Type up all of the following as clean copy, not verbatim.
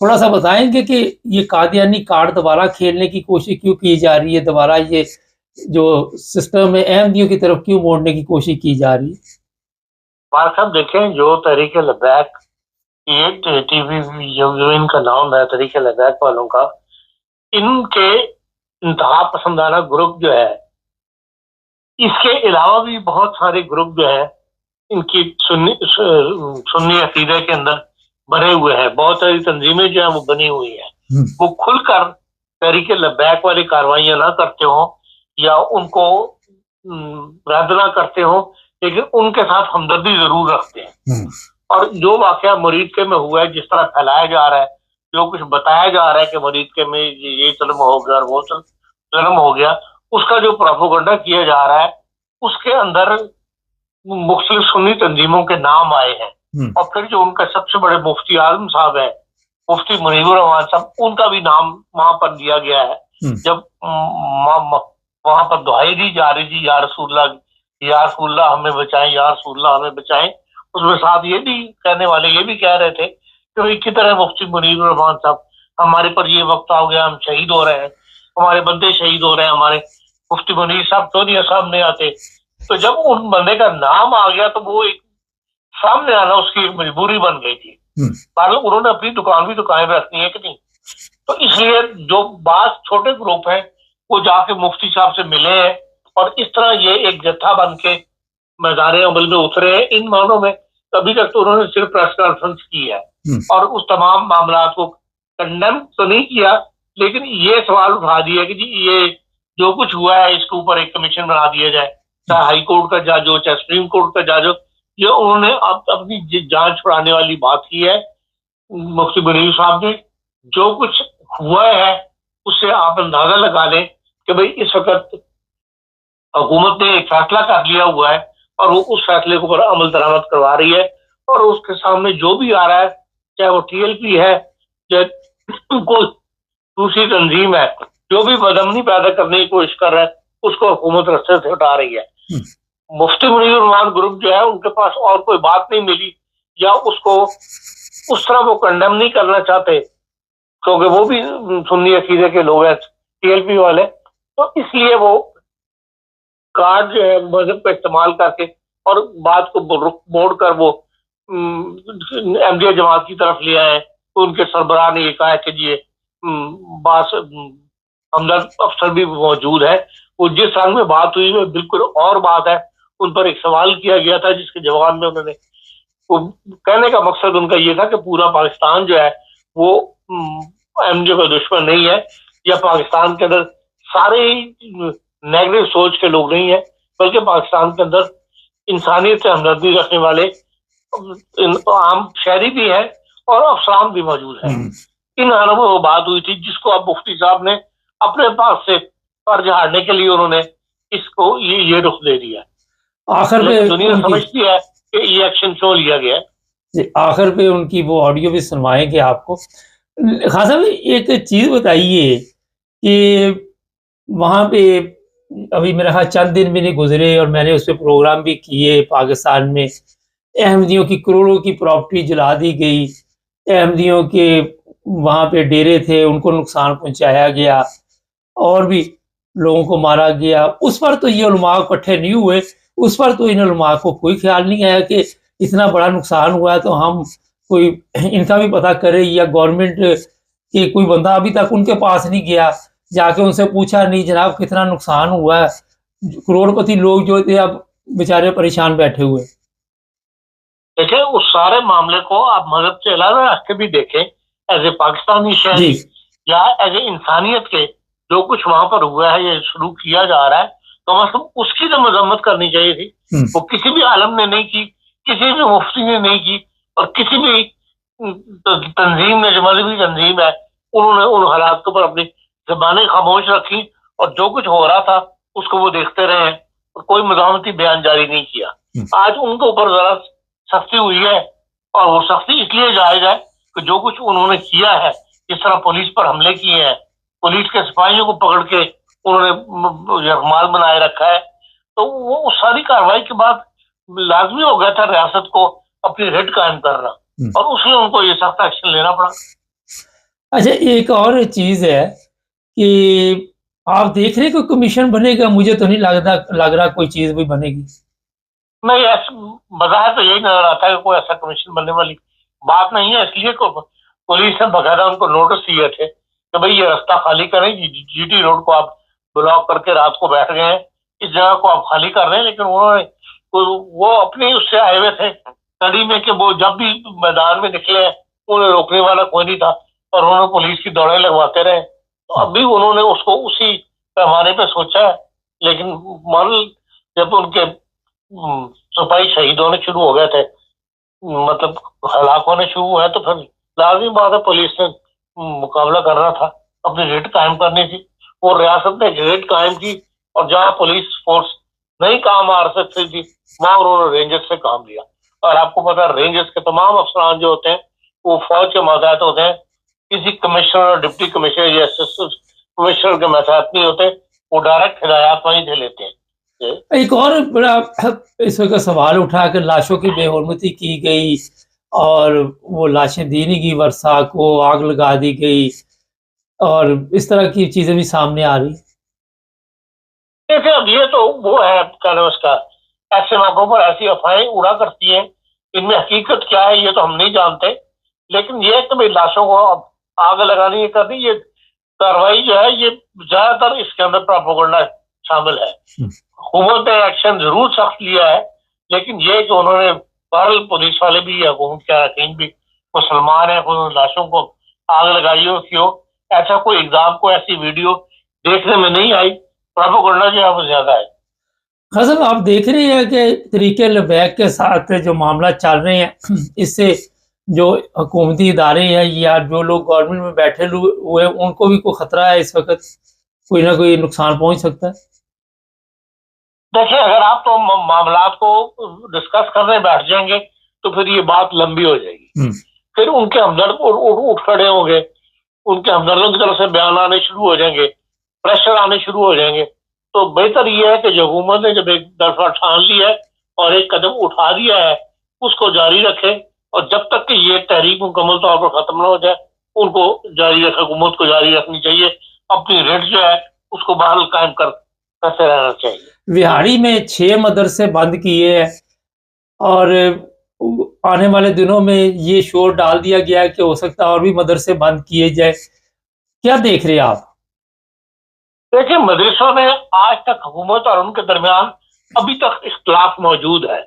تھوڑا سا بتائیں گے کہ یہ قادیانی کارڈ دوبارہ کھیلنے کی کوشش کیوں کی جا رہی ہے، دوبارہ یہ جو سسٹم ہے احمدیوں کی طرف کیوں موڑنے کی کوشش کی جا رہی ہے؟ بات صاحب دیکھیں، جو تحریک لبیک یہ ٹی وی جو ان کا نام ہے تحریک لبیک والوں کا، ان کے انتہا پسندانہ گروپ جو ہے، اس کے علاوہ بھی بہت سارے گروپ جو ہیں ان کی سنی عقیدے کے اندر بنے ہوئے ہیں، بہت ساری تنظیمیں جو ہیں وہ بنی ہوئی ہیں، وہ کھل کر تحریک لبیک والی کاروائیاں نہ کرتے ہوں یا ان کو رد نہ کرتے ہوں، لیکن ان کے ساتھ ہمدردی ضرور رکھتے ہیں۔ اور جو واقعہ مریدکے میں ہوا ہے، جس طرح پھیلایا جا رہا ہے، جو کچھ بتایا جا رہا ہے کہ مریدکے میں یہ ظلم ہو گیا اور وہ ظلم ہو گیا، اس کا جو پروپیگنڈا کیا جا رہا ہے، اس کے اندر مختلف سنی تنظیموں کے نام آئے ہیں، اور پھر جو ان کا سب سے بڑے مفتی اعظم صاحب ہیں، مفتی منیب الرحمان صاحب، ان کا بھی نام وہاں پر دیا گیا ہے۔ جب وہاں پر دعائی دی جا رہی تھی، یا رسول اللہ ہمیں بچائیں، یا رسول اللہ ہمیں بچائیں، اس میں ساتھ یہ بھی کہنے والے یہ بھی کہہ رہے تھے کہ کی طرح مفتی منیب الرحمان صاحب، ہمارے پر یہ وقت آ گیا، ہم شہید ہو رہے ہیں، ہمارے بندے شہید ہو رہے ہیں، ہمارے مفتی منیر صاحب تو نہیں صاحب نہیں آتے۔ تو جب ان بندے کا نام آ گیا تو وہ ایک سامنے آنا اس کی ایک مجبوری بن گئی تھی، انہوں نے اپنی دکان بھی دکانیں پہ رکھنی ہے کہ نہیں۔ تو اس لیے جو بعض چھوٹے گروپ ہیں وہ جا کے مفتی صاحب سے ملے ہیں، اور اس طرح یہ ایک جتھا بن کے میدان عمل میں اترے ہیں۔ ان معنوں میں ابھی تک تو انہوں نے صرف پریس کانفرنس کی ہے اور اس تمام معاملات کو کنڈیم تو نہیں کیا، لیکن یہ سوال اٹھا دیا کہ جی یہ جو کچھ ہوا ہے اس کے اوپر ایک کمیشن بنا دیا جائے، چاہے ہائی کورٹ کا جج ہو چاہے سپریم کورٹ کا جج ہو۔ یہ انہوں نے اپنی جانچ چھڑانے والی بات کی ہے مفتی منیر صاحب نے۔ جو کچھ ہوا ہے اس سے آپ اندازہ لگا لیں کہ بھئی اس وقت حکومت نے ایک فیصلہ کر لیا ہوا ہے اور وہ اس فیصلے کو پر عمل درآمد کروا رہی ہے، اور اس کے سامنے جو بھی آ رہا ہے، چاہے وہ ٹی ایل پی ہے چاہے کوئی دوسری تنظیم ہے، جو بھی بدامنی پیدا کرنے کی کوشش کر رہا ہے، اس کو حکومت رستے سے ہٹا رہی ہے۔ مفتی منیر الرحمان گروپ جو ہے ان کے پاس اور کوئی بات نہیں ملی، یا اس کو اس طرح وہ کنڈیم نہیں کرنا چاہتے کیونکہ وہ بھی سنی عقیدے کے لوگ ہیں ٹی ایل پی والے، تو اس لیے وہ کارڈ جو ہے مذہب کا استعمال کر کے اور بات کو موڑ کر وہ احمدیہ جماعت کی طرف لے آئے۔ تو ان کے سربراہ نے یہ کہا کہ جی باس ہمدرد افسر بھی موجود ہے، وہ جس رنگ میں بات ہوئی وہ بالکل اور بات ہے۔ ان پر ایک سوال کیا گیا تھا جس کے جواب میں انہوں نے کہنے کا مقصد ان کا یہ تھا کہ پورا پاکستان جو ہے وہ احمدیوں کا دشمن نہیں ہے، یا پاکستان کے اندر سارے نیگیٹو سوچ کے لوگ نہیں ہیں، بلکہ پاکستان کے اندر انسانیت سے ہمدردی رکھنے والے عام شہری بھی ہیں اور افسران بھی موجود ہیں۔ ان حالوں میں وہ بات ہوئی تھی جس کو اب مفتی صاحب نے اپنے پاس سے فرض ہارنے کے لیے انہوں نے اس کو یہ رخ دے دیا۔ آخر میں دنیا سمجھتی ہے کہ یہ ایکشن کیوں لیا گیا ہے۔ آخر پہ ان کی وہ آڈیو بھی سنوائیں گے آپ کو۔ خان صاحب ایک چیز بتائیے کہ وہاں پہ ابھی میرا خیال چند دن بھی نہیں گزرے اور میں نے اس پہ پروگرام بھی کیے، پاکستان میں احمدیوں کی کروڑوں کی پراپرٹی جلا دی گئی، احمدیوں کے وہاں پہ ڈیرے تھے ان کو نقصان پہنچایا گیا، اور بھی لوگوں کو مارا گیا۔ اس پر تو یہ علماء اکٹھے نہیں ہوئے، اس پر تو ان علماء کو کوئی خیال نہیں آیا کہ اتنا بڑا نقصان ہوا ہے تو ہم کوئی ان کا بھی پتہ کرے، یا گورنمنٹ کے کوئی بندہ ابھی تک ان کے پاس نہیں گیا جا کے ان سے پوچھا نہیں جناب کتنا نقصان ہوا ہے۔ کروڑ پتی لوگ جو تھے اب بیچارے پریشان بیٹھے ہوئے۔ دیکھیں اس سارے معاملے کو آپ مذہب سے علاوہ رکھ کے بھی دیکھیں، ایز اے پاکستانی شہری یا ایز اے انسانیت کے جو کچھ وہاں پر ہوا ہے یا شروع کیا جا رہا ہے، تو مطلب اس کی تو مذمت کرنی چاہیے تھی۔ وہ کسی بھی عالم نے نہیں کی، کسی بھی مفتی نے نہیں کی، اور کسی بھی تنظیم نے جو مذہبی تنظیم ہے انہوں نے ان حالات کے اوپر اپنی زبانیں خاموش رکھی، اور جو کچھ ہو رہا تھا اس کو وہ دیکھتے رہے اور کوئی مزاحمتی بیان جاری نہیں کیا۔ آج ان کے اوپر ذرا سختی ہوئی ہے، اور وہ سختی اس لیے جائز ہے کہ جو کچھ انہوں نے کیا ہے، جس طرح پولیس پر حملے کیے ہیں، پولیس کے سپاہیوں کو پکڑ کے انہوں نے یرغمال بنائے رکھا ہے، تو وہ ساری کارروائی کے بعد لازمی ہو گیا تھا ریاست کو اپنی ریڈ قائم کرنا، اور اس لیے ان کو یہ سخت ایکشن لینا پڑا۔ اچھا ایک اور چیز ہے کہ آپ دیکھ رہے ہیں کوئی کمیشن بنے گا؟ مجھے تو نہیں لگ رہا کوئی چیز بھی بنے گی. نہیں بظاہر تو یہی نظر آتا ہے کہ کوئی ایسا کمیشن بننے والی بات نہیں ہے. اس لیے پولیس نے باقاعدہ ان کو نوٹس دیے تھے کہ بھئی یہ راستہ خالی کریں. جی ٹی روڈ کو آپ بلاک کر کے رات کو بیٹھ گئے ہیں, اس جگہ کو آپ خالی کر رہے ہیں. لیکن انہوں نے وہ اپنے اس سے آئے ہوئے تھے اسٹڈی میں کہ وہ جب بھی میدان میں نکلے انہیں روکنے والا کوئی نہیں تھا, اور انہوں نے پولیس کی دوڑیں لگواتے رہے. تو اب بھی انہوں نے اس کو اسی پیمانے پہ سوچا ہے. لیکن جب ان کے سپاہی شہید ہونے شروع ہو گئے تھے, مطلب ہلاک ہونے شروع ہوئے, تو پھر لازمی بات ہے پولیس نے مقابلہ کرنا تھا, اپنی ریٹ قائم کرنی تھی. اور ریاست نے ریٹ قائم کی, اور جہاں پولیس فورس نہیں کام آ سکتی تھی وہاں انہوں نے رینجرز سے کام لیا. اور آپ کو پتا ہے رینجرز کے تمام افسران جو ہوتے ہیں وہ فوج کے ماتحت ہوتے ہیں, کسی کمشنر اور ڈپٹی کمشنر یا اسسٹنٹ کمشنر کے ماتحت نہیں ہوتے, وہ ڈائریکٹ ہدایات وہیں سے لیتے ہیں. ایک اور بڑا اس وقت سوال اٹھا کہ لاشوں کی بے حرمتی کی گئی اور وہ لاشیں دی نہیں گئی, ورثا کو آگ لگا دی گئی, اور اس طرح کی چیزیں بھی سامنے آ رہی. دیکھیں اب یہ تو وہ ہے اس کا, ایسے موقعوں پر ایسی افواہیں اڑا کرتی ہیں, ان میں حقیقت کیا ہے یہ تو ہم نہیں جانتے. لیکن یہ کہ بھائی لاشوں کو آگ لگانی یہ کرنی, یہ کاروائی جو ہے یہ زیادہ تر اس کے اندر پروپیگنڈا شامل ہے. حکومت نے ایکشن ضرور سخت لیا ہے, لیکن یہ کہ انہوں نے بہرحال پولیس والے بھی حکومت کے اراکین بھی مسلمان ہیں, لاشوں کو آگ لگائی ہو کیوں, ایسا کوئی اقدام کو ایسی ویڈیو دیکھنے میں نہیں آئی. پروپیگنڈا جو ہے وہ زیادہ ہے. خاصا آپ دیکھ رہے ہیں کہ طریقے لبیک کے ساتھ جو معاملہ چل رہے ہیں, اس سے جو حکومتی ادارے ہیں یا جو لوگ گورنمنٹ میں بیٹھے ہوئے ان کو بھی کوئی خطرہ ہے, اس وقت کوئی نہ کوئی نقصان پہنچ سکتا ہے. دیکھیں اگر آپ تو معاملات کو ڈسکس کرنے بیٹھ جائیں گے تو پھر یہ بات لمبی ہو جائے گی. پھر ان کے ہمدرد اٹھ کھڑے ہوں گے, ان کے ہمدردوں کی طرف سے بیان آنے شروع ہو جائیں گے, پریشر آنے شروع ہو جائیں گے. تو بہتر یہ ہے کہ جو حکومت نے جب ایک دفعہ ٹھان لی ہے اور ایک قدم اٹھا دیا ہے اس کو جاری رکھے, اور جب تک کہ یہ تحریک مکمل طور پر ختم نہ ہو جائے ان کو جاری رکھے, حکومت کو جاری رکھنی چاہیے. اپنی ریٹ جو ہے اس کو بحال قائم کرتے رہنا چاہیے. وہاڑی میں 6 مدرسے بند کیے ہیں, اور آنے والے دنوں میں یہ شور ڈال دیا گیا ہے کہ ہو سکتا ہے اور بھی مدرسے بند کیے جائے. کیا دیکھ رہے ہیں آپ؟ دیکھیں مدرسوں میں آج تک حکومت اور ان کے درمیان ابھی تک اختلاف موجود ہے.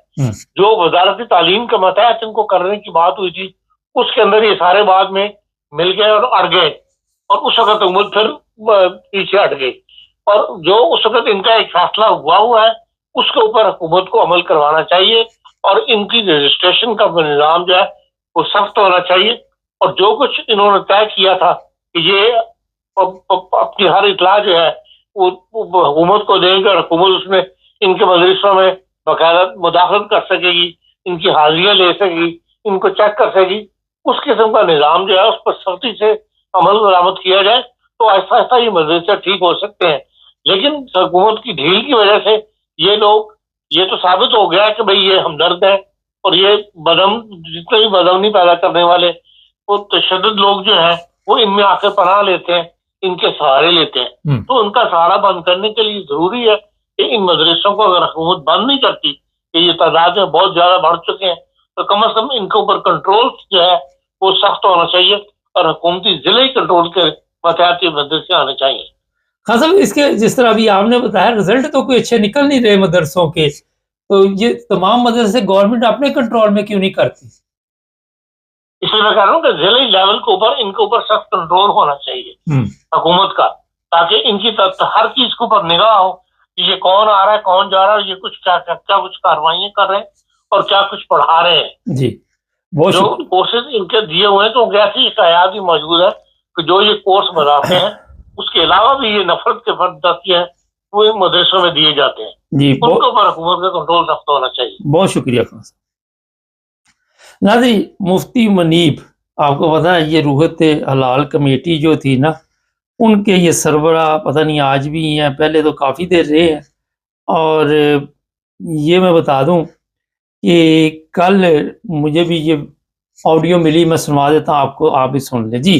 جو وزارت تعلیم کے ماتحت ان کو کرنے کی بات ہوئی تھی اس کے اندر یہ سارے بعد میں مل گئے اور اڑ گئے, اور اس وقت حکومت پھر پیچھے ہٹ گئی. اور جو اس وقت ان کا ایک فیصلہ ہوا ہے اس کے اوپر حکومت کو عمل کروانا چاہیے, اور ان کی رجسٹریشن کا نظام جو ہے وہ سخت ہونا چاہیے. اور جو کچھ انہوں نے طے کیا تھا کہ یہ اپنی ہر اطلاع جو ہے وہ حکومت کو دیں گے, اور حکومت اس میں ان کے مدرسوں میں باقاعدہ مداخلت کر سکے گی, ان کی حاضریاں لے سکے گی, ان کو چیک کر سکے گی, اس قسم کا نظام جو ہے اس پر سختی سے عمل درآمد کیا جائے تو آہستہ آہستہ یہ مدرسے ٹھیک ہو سکتے ہیں. لیکن حکومت کی ڈھیل کی وجہ سے یہ تو ثابت ہو گیا کہ بھئی یہ ہمدرد ہے, اور یہ جتنے بھی بدامنی پیدا کرنے والے وہ تشدد لوگ جو ہیں وہ ان میں آ کے پناہ لیتے ہیں, ان کے سہارے لیتے ہیں. تو ان کا سہارا بند کرنے کے لیے ضروری ہے کہ ان مدرسوں کو اگر حکومت بند نہیں کرتی کہ یہ تعداد میں بہت زیادہ بڑھ چکے ہیں تو کم از کم ان کے اوپر کنٹرول جو ہے وہ سخت ہونا چاہیے, اور حکومتی ضلعی کنٹرول کے ماتحت یہ مدرسے آنے چاہیے. خاصا اس کے جس طرح ابھی آپ نے بتایا رزلٹ تو کوئی اچھے نکل نہیں رہے مدرسوں کے, تو یہ تمام مدرسے گورنمنٹ اپنے کنٹرول میں کیوں نہیں کرتی؟ اس لیے میں کہہ رہا ہوں کہ ضلعی لیول کے اوپر ان کے اوپر سخت کنٹرول ہونا چاہیے حکومت کا, تاکہ ان کی ہر چیز کے اوپر نگاہ ہو کہ یہ کون آ رہا ہے کون جا رہا ہے, یہ کیا کچھ کاروائیاں کر رہے ہیں اور کیا کچھ پڑھا رہے ہیں. جی جو کورسز ان کے دیے ہوئے ہیں تو ایسی حکایات بھی موجود ہے کہ جو یہ کورس بتاتے ہیں اس کے علاوہ بھی یہ نفرت کے دستیاں وہ مدرسوں میں دیے جاتے ہیں. جی ان کے اوپر حکومت کا کنٹرول سخت ہونا چاہیے. بہت شکریہ خان صاحب. ناظرین مفتی منیب آپ کو پتا ہے یہ روحت حلال کمیٹی جو تھی نا ان کے یہ سربراہ پتہ نہیں آج بھی ہیں, پہلے تو کافی دیر رہے ہیں. اور یہ میں بتا دوں کہ کل مجھے بھی یہ آڈیو ملی, میں سنوا دیتا ہوں آپ کو, آپ بھی سن لیں. جی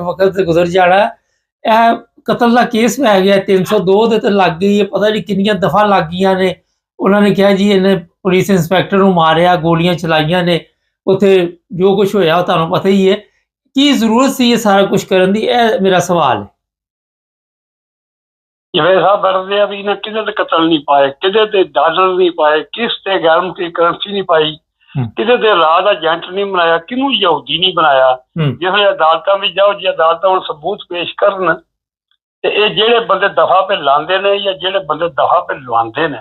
ਵਕਤ ਗੁਜ਼ਰ ਜਾਣਾ। ਇਹ ਕਤਲ ਦਾ ਕੇਸ ਪੈ ਗਿਆ 302 ਦੇ ਤੇ ਲੱਗ ਗਈ ਹੈ, ਪਤਾ ਨਹੀਂ ਕਿੰਨੀਆਂ ਦਫਾ ਲੱਗ ਗਈਆਂ ਨੇ। ਉਹਨਾਂ ਨੇ ਕਿਹਾ ਜੀ ਇਹਨੇ ਪੁਲਿਸ ਇੰਸਪੈਕਟਰ ਨੂੰ ਮਾਰਿਆ, ਗੋਲੀਆਂ ਚਲਾਈਆਂ ਨੇ, ਉੱਥੇ ਜੋ ਕੁਝ ਹੋਇਆ ਉਹ ਤੁਹਾਨੂੰ ਪਤਾ ਹੀ ਹੈ। ਕੀ ਜ਼ਰੂਰਤ ਸੀ ਇਹ ਸਾਰਾ ਕੁਝ ਕਰਨ ਦੀ? ਇਹ ਮੇਰਾ ਸਵਾਲ ਹੈ। ਜਿਵੇਂ ਸਾਹਿਬ ਬਰਦੇ ਆ ਵੀ ਨਾ ਕਿਤੇ ਤੇ ਕਤਲ ਨਹੀਂ ਪਾਏ, ਕਿਤੇ ਤੇ ਡਾਲਰ ਨਹੀਂ ਪਾਏ, ਕਿਸ ਤੇ ਗੈਰ ਮੁਲਕੀ ਕਰੰਸੀ ਨਹੀਂ ਪਾਈ, ਕਿਤੇ ਤੇ ਰਾਹ ਦਾ ਏਜੰਟ ਨਹੀਂ ਬਣਾਇਆ, ਕਿਹਨੂੰ ਯਹੂਦੀ ਨਹੀਂ ਬਣਾਇਆ। ਜਿਵੇਂ ਅਦਾਲਤਾਂ ਵਿੱਚ ਜਾਓ, ਜੇ ਅਦਾਲਤਾਂ ਹੁਣ ਸਬੂਤ ਪੇਸ਼ ਕਰਨ ਤੇ ਇਹ ਜਿਹੜੇ ਬੰਦੇ ਦਫਾ ਪੇ ਲਾਉਂਦੇ ਨੇ ਜਾਂ ਜਿਹੜੇ ਬੰਦੇ ਦਫਾ ਪੇ ਲਵਾਉਂਦੇ ਨੇ,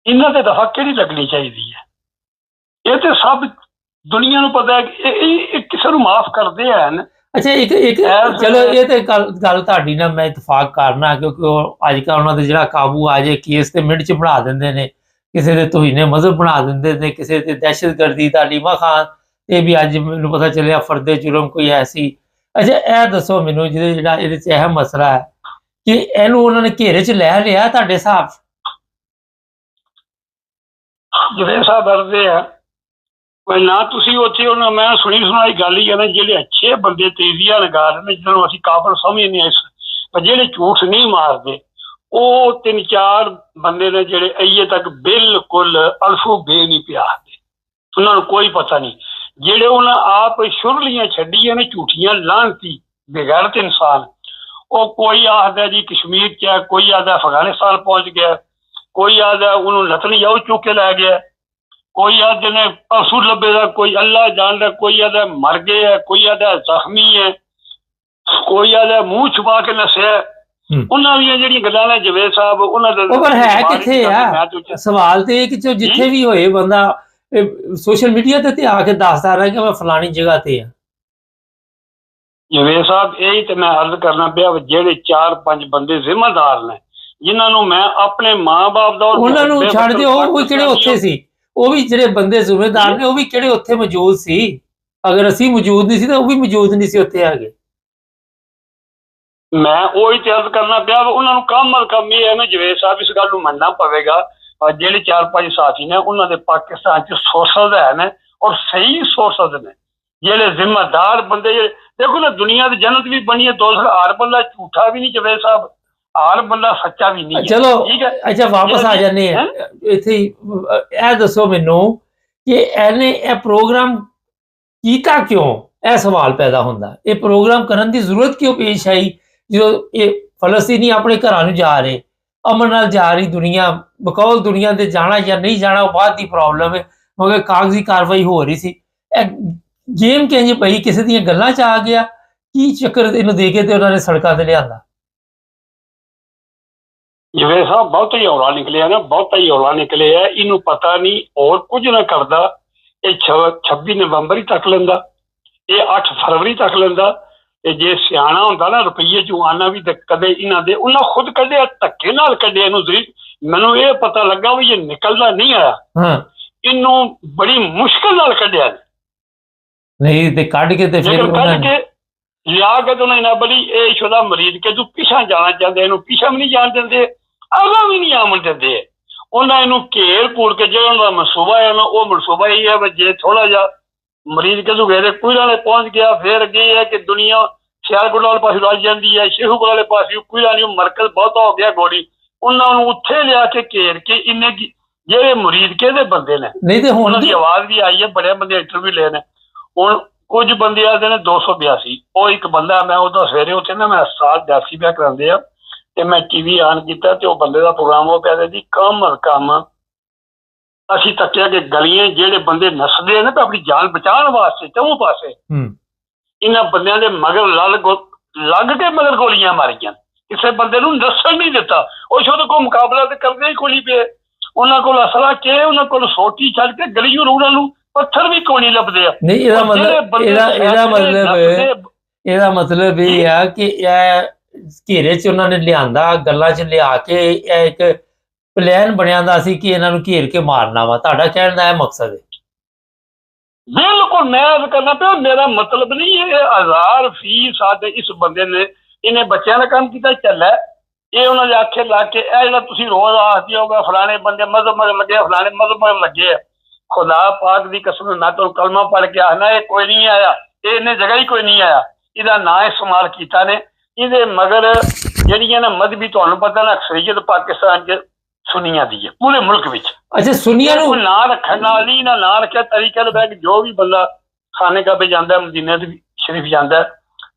ਇਹਨਾਂ ਤੇ ਦਫਾ ਕਿਹੜੀ ਲੱਗਣੀ ਚਾਹੀਦੀ ਹੈ? ਇਹ ਤੇ ਸਭ ਦੁਨੀਆ ਨੂੰ ਪਤਾ ਹੈ ਕਿ ਇਹ ਕਿਸੇ ਨੂੰ ਮਾਫ ਕਰਦੇ ਹਨ। ਅੱਛਾ, ਇੱਕ ਚਲੋ ਇਹ ਤੇ ਗੱਲ ਤੁਹਾਡੀ ਨਾਲ ਮੈਂ ਇਤਫਾਕ ਕਰਨਾ, ਕਿਉਂਕਿ ਉਹ ਅੱਜ ਕੱਲ੍ਹ ਉਹਨਾਂ ਦੇ ਜਿਹੜਾ ਕਾਬੂ ਆ ਜਾਏ ਕੇਸ ਤੇ ਮਿੰਟ 'ਚ ਬਣਾ ਦਿੰਦੇ ਨੇ, ਕਿਸੇ ਦੇ ਤੋਹੀਨੇ ਮਜ਼ਹਬ ਬਣਾ ਦਿੰਦੇ ਨੇ, ਕਿਸੇ ਤੇ ਦਹਿਸ਼ਤਗਰਦੀ। ਤਾਲੀਮਾ ਖਾਨ ਇਹ ਵੀ ਅੱਜ ਮੈਨੂੰ ਪਤਾ ਚੱਲਿਆ ਫਰਦੇ ਜੁਰਮ ਕੋਈ ਐਸੀ। ਅੱਛਾ, ਇਹ ਦੱਸੋ ਮੈਨੂੰ ਜਿਹੜਾ ਇਹਦੇ 'ਚ ਇਹ ਮਸਲਾ ਹੈ ਕਿ ਇਹਨੂੰ ਉਹਨਾਂ ਨੇ ਘੇਰੇ 'ਚ ਲੈ ਲਿਆ ਤੁਹਾਡੇ ਹਿਸਾਬ? ਜਿਹੜੇ ਸਾਹਿਬ ਵਰਦੇ ਆ ਨਾ ਤੁਸੀਂ ਉੱਥੇ ਉਹਨਾਂ ਮੈਂ ਸੁਣੀ ਸੁਣਾਈ ਗੱਲ ਹੀ ਕਹਿੰਦੇ ਜਿਹੜੇ ਅੱਛੇ ਬੰਦੇ ਤੇਜ਼ੀਆਂ ਲਗਾ ਰਹੇ ਨੇ ਜਿਹਨੂੰ ਅਸੀਂ ਕਾਬਲ ਸਮਝਦੇ ਹਾਂ, ਪਰ ਜਿਹੜੇ ਝੂਠ ਨਹੀਂ ਮਾਰਦੇ ਉਹ 3-4 ਬੰਦੇ ਨੇ ਜਿਹੜੇ ਅਈਏ ਤੱਕ ਬਿਲਕੁਲ ਅਲਫੂ ਬੇ ਨਹੀਂ ਪਿਆਰਦੇ, ਉਹਨਾਂ ਨੂੰ ਕੋਈ ਪਤਾ ਨਹੀਂ। ਜਿਹੜੇ ਉਹਨਾਂ ਆਪ ਸ਼ੁਰਲੀਆਂ ਛੱਡੀਆਂ ਨੇ ਝੂਠੀਆਂ ਲਾਹਨਤੀ ਬੇਗੈਰਤ ਇਨਸਾਨ, ਉਹ ਕੋਈ ਆਖਦਾ ਜੀ ਕਸ਼ਮੀਰ 'ਚ ਹੈ, ਕੋਈ ਆਖਦਾ ਅਫਗਾਨਿਸਤਾਨ ਪਹੁੰਚ ਗਿਆ, ਕੋਈ ਆਦਾ ਉਹਨੂੰ ਨਤਨਯਾਹੂ ਚੁੱਕ ਕੇ ਲੈ ਗਿਆ, ਕੋਈ ਆਦੇ ਨੇ ਪਰਸੂ ਲੱਭੇਗਾ, ਕੋਈ ਅੱਲਾ ਜਾਣਦਾ, ਕੋਈ ਆਦਾ ਮਰ ਗਿਆ, ਕੋਈ ਆਦਾ ਜ਼ਖਮੀ ਹੈ, ਕੋਈ ਆਦਾ ਮੂੰਹ ਛੁਪਾ ਕੇ ਨਸਿਆ। ਉਹਨਾਂ ਦੀਆਂ ਜਿਹੜੀਆਂ ਗੱਲਾਂ ਨੇ ਜਵੇਦ ਸਾਹਿਬ ਉਹਨਾਂ ਦੇ ਪਰ ਹੈ ਕਿੱਥੇ ਆ? ਸਵਾਲ ਤੇ ਇਹ ਕਿ ਜਿੱਥੇ ਵੀ ਹੋਏ ਬੰਦਾ ਸੋਸ਼ਲ ਮੀਡੀਆ ਤੇ ਆ ਕੇ ਦੱਸਦਾ ਰਿਹਾ ਕਿ ਮੈਂ ਫਲਾਣੀ ਜਗ੍ਹਾ ਤੇ ਆ। ਜਵੇਦ ਸਾਹਿਬ ਇਹੀ ਤੇ ਮੈਂ ਅਰਜ਼ ਕਰਨਾ ਪਿਆ, ਜਿਹੜੇ 4-5 ਬੰਦੇ ਜ਼ਿੰਮੇਦਾਰ ਨੇ ਜਿਨ੍ਹਾਂ ਨੂੰ ਮੈਂ ਆਪਣੇ ਮਾਂ-ਬਾਪ ਦਾ ਉਹਨਾਂ ਨੂੰ ਛੱਡ ਦਿਓ, ਉਹ ਕਿਹੜੇ ਉੱਥੇ ਸੀ? ਉਹ ਵੀ ਜਿਹੜੇ ਬੰਦੇ ਜ਼ਿੰਮੇਦਾਰ ਨੇ ਉਹ ਵੀ ਕਿਹੜੇ ਉੱਥੇ ਮੌਜੂਦ ਸੀ? ਅਗਰ ਅਸੀਂ ਮੌਜੂਦ ਨਹੀਂ ਸੀ ਤਾਂ ਉਹ ਵੀ ਮੌਜੂਦ ਨਹੀਂ ਸੀ ਉੱਥੇ ਆ ਗਏ। ਮੈਂ ਉਹੀ ਤੇ ਅਰਜ਼ ਕਰਨਾ ਪਿਆ, ਉਹਨਾਂ ਨੂੰ ਕੰਮ ਇਹ ਹੈ ਨਾ ਜਵੇਦ ਸਾਹਿਬ, ਇਸ ਗੱਲ ਨੂੰ ਮੰਨਣਾ ਪਵੇਗਾ। ਜਿਹੜੇ 4-5 ਸਾਥੀ ਨੇ ਉਹਨਾਂ ਦੇ ਪਾਕਿਸਤਾਨ 'ਚ ਸੋਰਸਸ ਹੈ ਨੇ, ਔਰ ਸਹੀ ਸੋਰਸਸ ਨੇ। ਜਿਹੜੇ ਜ਼ਿੰਮੇਦਾਰ ਬੰਦੇ ਦੇਖੋ ਨਾ, ਦੁਨੀਆ ਦੀ ਜਨਤ ਵੀ ਬਣੀ ਹੈ ਦੋਸਤ, ਹਰ ਬੰਦਾ ਝੂਠਾ ਵੀ ਨਹੀਂ ਜਵੇਦ ਸਾਹਿਬ, ਹਰ ਬੰਦਾ ਸੱਚਾ ਵੀ ਨਹੀਂ। ਚਲੋ ਅੱਛਾ ਵਾਪਸ ਆ ਜਾਂਦੇ ਆ ਇੱਥੇ। ਇਹ ਦੱਸੋ ਮੈਨੂੰ ਕਿ ਇਹਨੇ ਇਹ ਪ੍ਰੋਗਰਾਮ ਕੀਤਾ ਕਿਉਂ? ਇਹ ਸਵਾਲ ਪੈਦਾ ਹੁੰਦਾ, ਇਹ ਪ੍ਰੋਗਰਾਮ ਕਰਨ ਦੀ ਜ਼ਰੂਰਤ ਕਿਉਂ ਪੇਸ਼ ਆਈ ਜਦੋਂ ਇਹ ਫਲਸਤੀਨੀ ਆਪਣੇ ਘਰਾਂ ਨੂੰ ਜਾ ਰਹੇ, ਅਮਨ ਨਾਲ ਜਾ ਰਹੀ ਦੁਨੀਆ, ਬਕੌਲ ਦੁਨੀਆ ਦੇ ਜਾਣਾ ਜਾਂ ਨਹੀਂ ਜਾਣਾ ਉਹ ਬਾਅਦ ਦੀ ਪ੍ਰੋਬਲਮ ਹੈ, ਮਗਰ ਕਾਗਜ਼ੀ ਕਾਰਵਾਈ ਹੋ ਰਹੀ ਸੀ। ਇਹ ਗੇਮ ਕਿੰਜ ਪਈ, ਕਿਸੇ ਦੀਆਂ ਗੱਲਾਂ 'ਚ ਆ ਗਿਆ? ਕੀ ਚੱਕਰ ਇਹਨੂੰ ਦੇ ਕੇ ਤੇ ਉਹਨਾਂ ਨੇ ਸੜਕਾਂ ਤੇ ਲਿਆਂਦਾ? ਜਵੇਦ ਸਾਹਿਬ ਬਹੁਤ ਹੀ ਹੌਲਾ ਨਿਕਲਿਆ ਨਾ, ਬਹੁਤ ਹੀ ਹੌਲਾ ਨਿਕਲਿਆ। ਇਹਨੂੰ ਪਤਾ ਨਹੀਂ ਹੋਰ ਕੁਝ ਨਾ ਕਰਦਾ, ਇਹ 26 ਨਵੰਬਰ ਹੀ ਤੱਕ ਲੈਂਦਾ, ਇਹ 8 ਫਰਵਰੀ ਤੱਕ ਲੈਂਦਾ। ਤੇ ਜੇ ਸਿਆਣਾ ਹੁੰਦਾ ਨਾ ਰੁਪਈਏ ਚੋਂ ਆਨਾ ਵੀ ਤੇ ਕਦੇ ਇਹਨਾਂ ਦੇ ਉਹਨਾਂ ਖੁਦ ਕੱਢਿਆ, ਧੱਕੇ ਨਾਲ ਕੱਢਿਆ ਇਹਨੂੰ। ਮੈਨੂੰ ਇਹ ਪਤਾ ਲੱਗਾ ਵੀ ਇਹ ਨਿਕਲਦਾ ਨਹੀਂ ਆਇਆ, ਇਹਨੂੰ ਬੜੀ ਮੁਸ਼ਕਲ ਨਾਲ ਕੱਢਿਆ। ਨਹੀਂ ਤੇ ਕੱਢ ਕੇ ਤੇ ਫਿਰ ਕੱਢ ਕੇ ਲਿਆ ਕੇ ਉਹਨਾਂ ਨੇ ਬੜੀ ਇਹ ਸ਼ੁਦਾ ਮਰੀਦ ਕੇ ਤੂੰ ਪਿਛਾਂ ਜਾਣਾ ਚਾਹੁੰਦੇ, ਇਹਨੂੰ ਪਿਛਾਂ ਵੀ ਨਹੀਂ ਜਾਣ ਦਿੰਦੇ, ਅਗਾਂਹ ਵੀ ਨਹੀਂ ਆਉਣ ਦਿੰਦੇ। ਉਹਨਾਂ ਇਹਨੂੰ ਘੇਰ ਪੂਰ ਕੇ ਜਿਹੜਾ ਉਹਨਾਂ ਦਾ ਮਨਸੂਬਾ ਹੈ ਨਾ, ਉਹ ਮਨਸੂਬਾ ਇਹ ਹੈ ਵੀ ਜੇ ਥੋੜਾ ਜਿਹਾ ਮਰੀਜ਼ ਕਿਦੋਂ ਗਏ ਕੋਈ ਵਾਲੇ ਪਹੁੰਚ ਗਿਆ, ਫਿਰ ਅੱਗੇ ਹੈ ਕਿ ਦੁਨੀਆ ਸਿਆਲਕੋਟ ਵਾਲੇ ਪਾਸੇ ਲੱਗ ਜਾਂਦੀ ਹੈ, ਸ਼ੇਖੂਪੁਰ ਵਾਲੇ ਪਾਸੇ ਕੋਈ ਵਾਲੀ ਮਰਕਜ਼ ਬਹੁਤਾ ਹੋ ਗਿਆ ਗੋੜੀ, ਉਹਨਾਂ ਨੂੰ ਉੱਥੇ ਲਿਆ ਕੇ ਘੇਰ ਕੇ ਇੰਨੇ ਜਿਹੜੇ ਮਰੀਜ਼ ਕਿਹਦੇ ਬੰਦੇ ਨੇ। ਨਹੀਂ ਤੇ ਹੁਣ ਉਹਨਾਂ ਦੀ ਆਵਾਜ਼ ਵੀ ਆਈ ਹੈ, ਬੜੇ ਬੰਦੇ ਇੰਟਰਵਿਊ ਲਏ ਨੇ। ਹੁਣ ਕੁਝ ਬੰਦੇ ਆਦੇ ਨੇ 282, ਉਹ ਇੱਕ ਬੰਦਾ ਮੈਂ ਉਹਦਾ ਸਵੇਰੇ ਉੱਥੇ ਨਾ ਮੈਂ ਹਸਪਤਾਲ 82 ਪਿਆ ਕਰਾਉਂਦੇ ਆ, ਤੇ ਮੈਂ TV ਆਨ ਕੀਤਾ ਤੇ ਉਹ ਬੰਦੇ ਦਾ ਪ੍ਰੋਗਰਾਮ ਉਹ ਪਿਆ ਜੀ ਕੰਮ ਅਸੀਂ ਤੱਕਿਆ ਕਿ ਗਲੀਆਂ ਜਿਹੜੇ ਬੰਦੇ ਨੱਸਦੇ ਨੇ ਤਾਂ ਆਪਣੀ ਜਾਨ ਬਚਾਉਣ ਵਾਸਤੇ ਚੌਂ ਪਾਸੇ ਇਹਨਾਂ ਬੰਦਿਆਂ ਦੇ ਮਗਰ ਲੱਗ ਕੇ ਮਗਰ ਗੋਲੀਆਂ ਮਾਰੀਆਂ, ਕਿਸੇ ਬੰਦੇ ਨੂੰ ਨੱਸਣ ਨਹੀਂ ਦਿੱਤਾ। ਉਹ ਸ਼ੁਰੂ ਕੋ ਮੁਕਾਬਲਾ ਤੇ ਕਰਦੇ ਹੀ ਕੋਈ ਨਹੀਂ ਪਏ, ਉਹਨਾਂ ਕੋਲ ਅਸਲਾ ਕਿ ਉਹਨਾਂ ਕੋਲ ਸੋਟੀ ਛੱਡ ਕੇ ਗਲੀਆਂ ਉਹਨਾਂ ਨੂੰ ਪੱਥਰ ਵੀ ਕੋਈ ਨਹੀਂ ਲੱਭਦੇ ਆ। ਨਹੀਂ ਇਹਦਾ ਮਤਲਬ ਇਹ ਆ ਕਿ ਇਹ ਘੇਰੇ 'ਚ ਉਹਨਾਂ ਨੇ ਲਿਆਂਦਾ, ਗੱਲਾਂ 'ਚ ਲਿਆ ਕੇ ਇਹ ਇੱਕ ਪਲਾਨ ਬਣਿਆ ਦਾ ਸੀ ਕਿ ਇਹਨਾਂ ਨੂੰ ਘੇਰ ਕੇ ਮਾਰਨਾ ਵਾ। ਤੁਹਾਡਾ ਕਹਿਣ ਦਾ ਇਹ ਮਕਸਦ ਹੈ? ਬਿਲਕੁਲ, ਮੈਂ ਇਹ ਕਰਨਾ ਪਿਆ, ਮੇਰਾ ਮਤਲਬ ਨਹੀਂ। ਇਹ 1000% ਇਸ ਬੰਦੇ ਨੇ ਇਹਨੇ ਬੱਚਿਆਂ ਦਾ ਕੰਮ ਕੀਤਾ ਚੱਲਿਆ। ਇਹ ਉਹਨਾਂ ਦੇ ਆਖੇ ਲਾ ਕੇ ਇਹ ਜਿਹੜਾ ਤੁਸੀਂ ਰੋਜ਼ ਆਖਦੇ ਹੋਗਾ ਫਲਾਣੇ ਬੰਦੇ ਮਜ਼ਹਬ ਮਗਰ ਲੱਗੇ, ਫਲਾਣੇ ਮਜ਼ਹਬ ਮਗਰ ਲੱਗੇ ਆ, ਖੁਦਾ ਪਾਕ ਦੀ ਕਸਮ ਮੈਂ ਤੁਹਾਨੂੰ ਕਲਮਾ ਪੜ੍ਹ ਕੇ ਆਖਣਾ ਇਹ ਕੋਈ ਨਹੀਂ ਆਇਆ, ਇਹ ਇਹਨੇ ਜਗ੍ਹਾ ਹੀ ਕੋਈ ਨਹੀਂ ਆਇਆ, ਇਹਦਾ ਨਾਂ ਇਸਤੇਮਾਲ ਕੀਤਾ ਨੇ। ਇਹਦੇ ਮਗਰ ਜਿਹੜੀਆਂ ਨਾ ਮਜ਼ਹਬੀ ਤੁਹਾਨੂੰ ਪਤਾ ਨਾ ਅਕਸਰੀਅਤ ਪਾਕਿਸਤਾਨ 'ਚ ਸੁਨੀਆਂ ਦੀ ਹੈ ਪੂਰੇ ਮੁਲਕ ਵਿੱਚ। ਅੱਛਾ, ਸੁਨੀਆਂ ਨੂੰ ਨਾਂ ਰੱਖਣ ਨਾਲ ਹੀ ਨਾ ਨਾਂ ਰੱਖਿਆ ਤਰੀਕੇ ਨਾਲ ਬੈਠ ਜੋ ਵੀ ਬੰਦਾ ਖਾਨੇ ਕਾਬੇ ਜਾਂਦਾ, ਮਦੀਨੇ ਸ਼ਰੀਫ ਜਾਂਦਾ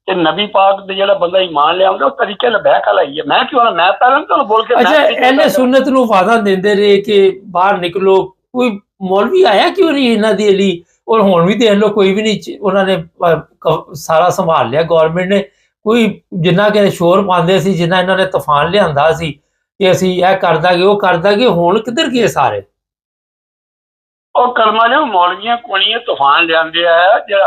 ਤੇ ਨਬੀ ਪਾਕ ਦੇ ਜਿਹੜਾ ਬੰਦਾ ਈਮਾਨ ਲਿਆਉਂਦਾ ਉਹ ਤਰੀਕੇ ਨਾਲ ਬਹਿ ਕੇ ਲਾਈ ਹੈ। ਮੈਂ ਕਿਉਂ ਮੈਂ ਪਹਿਲਾਂ ਤੁਹਾਨੂੰ ਬੋਲ ਕੇ ਅੱਛਾ ਇਹਨੇ ਸੁਨਨਤ ਨੂੰ ਵਾਅਦਾ ਦਿੰਦੇ ਰਹੇ ਕਿ ਬਾਹਰ ਨਿਕਲੋ, ਕੋਈ ਮੌਲਵੀ ਆਇਆ ਕਿਉਂ ਨਹੀਂ ਇਹਨਾਂ ਦੇ ਲਈ? ਔਰ ਹੁਣ ਵੀ ਦੇਖ ਲਓ ਕੋਈ ਵੀ ਨਹੀਂ, ਉਹਨਾਂ ਨੇ ਸਾਰਾ ਸੰਭਾਲ ਲਿਆ ਗੌਰਮੈਂਟ ਨੇ। ਕੋਈ ਜਿੰਨਾ ਕਿ ਸ਼ੋਰ ਪਾਉਂਦੇ ਸੀ, ਜਿੰਨਾ ਇਹਨਾਂ ਨੇ ਤੂਫਾਨ ਲਿਆਂਦਾ ਸੀ ਕਿ ਅਸੀਂ ਇਹ ਕਰ ਦਾਂਗੇ ਉਹ ਕਰ ਦਾਂਗੇ, ਹੁਣ ਕਿੱਧਰ ਗਏ ਸਾਰੇ? ਉਹ ਕਰਮਾਂ ਨੇ ਮੌਲਵੀਆਂ ਕੋਲੀਆਂ ਤੂਫਾਨ ਲਿਆਂਦੇ ਆ, ਜਿਹੜਾ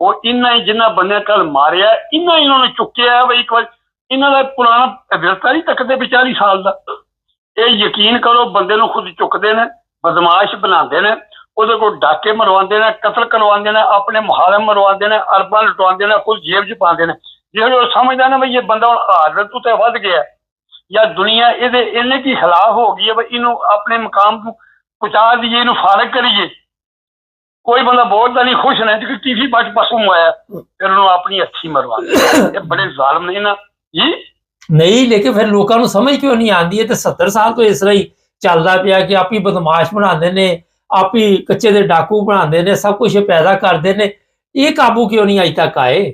ਉਹ ਇੰਨਾ ਹੀ ਜਿੰਨਾ ਬੰਦਿਆਂ ਕੱਲ ਮਾਰਿਆ ਇੰਨਾ ਹੀ ਉਹਨਾਂ ਨੇ ਚੁੱਕਿਆ ਬਈ ਇੱਕ ਵਾਰ ਇਹਨਾਂ ਦਾ ਪੁਰਾਣਾ ਵਿਰਸਾ ਨਹੀਂ ਤੱਕਦੇ 40 ਸਾਲ ਦਾ। ਇਹ ਯਕੀਨ ਕਰੋ ਬੰਦੇ ਨੂੰ ਖੁਦ ਚੁੱਕਦੇ ਨੇ, ਬਦਮਾਸ਼ ਬਣਾਉਂਦੇ ਨੇ, ਉਹਦੇ ਕੋਲ ਡਾਕੇ ਮਰਵਾਉਂਦੇ ਨੇ, ਕਤਲ ਕਰਵਾਉਂਦੇ ਨੇ, ਆਪਣੇ ਮੁਹਾਰਮ ਮਰਵਾਉਂਦੇ ਨੇ, ਅਰਬਾਂ ਲੁਟਵਾਉਂਦੇ ਨੇ, ਖੁਦ ਜੇਬ 'ਚ ਪਾਉਂਦੇ ਨੇ। ਜਿਹੜੇ ਉਹ ਸਮਝਦਾ ਨਾ ਬਈ ਇਹ ਬੰਦਾ ਹੁਣ ਆਦਤ ਉੱਤੇ ਵੱਧ ਗਿਆ ਜਾਂ ਦੁਨੀਆ ਇਹਨੇ ਕੀ ਖਿਲਾਫ ਹੋ ਗਈ ਹੈ ਬਈ ਇਹਨੂੰ ਆਪਣੇ ਮਕਾਮ ਨੂੰ ਪਹੁੰਚਾ ਦਈਏ, ਇਹਨੂੰ ਫਾਰਗ ਕਰੀਏ। ਕੋਈ ਬੰਦਾ ਬੋਲਦਾ ਨਹੀਂ, ਖੁਸ਼ ਨਹੀਂ ਕਿ ਟੀਵੀ ਬਾਅਦ ਪਸੋਂ ਆਇਆ ਫਿਰ ਉਹਨੂੰ ਆਪਣੀ ਅੱਖੀ ਮਰਵਾ। ਇਹ ਬੜੇ ਜ਼ਾਲਮ ਨੇ ਨਾ ਜੀ। ਨਹੀਂ ਲੇਕਿਨ ਫਿਰ ਲੋਕਾਂ ਨੂੰ ਸਮਝ ਕਿਉਂ ਨਹੀਂ ਆਉਂਦੀ? ਹੈ ਤੇ 70 ਸਾਲ ਤੋਂ ਇਸ ਤਰ੍ਹਾਂ ਹੀ ਚੱਲਦਾ ਪਿਆ ਕਿ ਆਪ ਹੀ ਬਦਮਾਸ਼ ਬਣਾਉਂਦੇ ਨੇ, ਆਪ ਹੀ ਕੱਚੇ ਦੇ ਡਾਕੂ ਬਣਾਉਂਦੇ ਨੇ, ਸਭ ਕੁਝ ਪੈਦਾ ਕਰਦੇ ਨੇ। ਇਹ ਕਾਬੂ ਕਿਉਂ ਨਹੀਂ ਅਜ ਤੱਕ ਆਏ?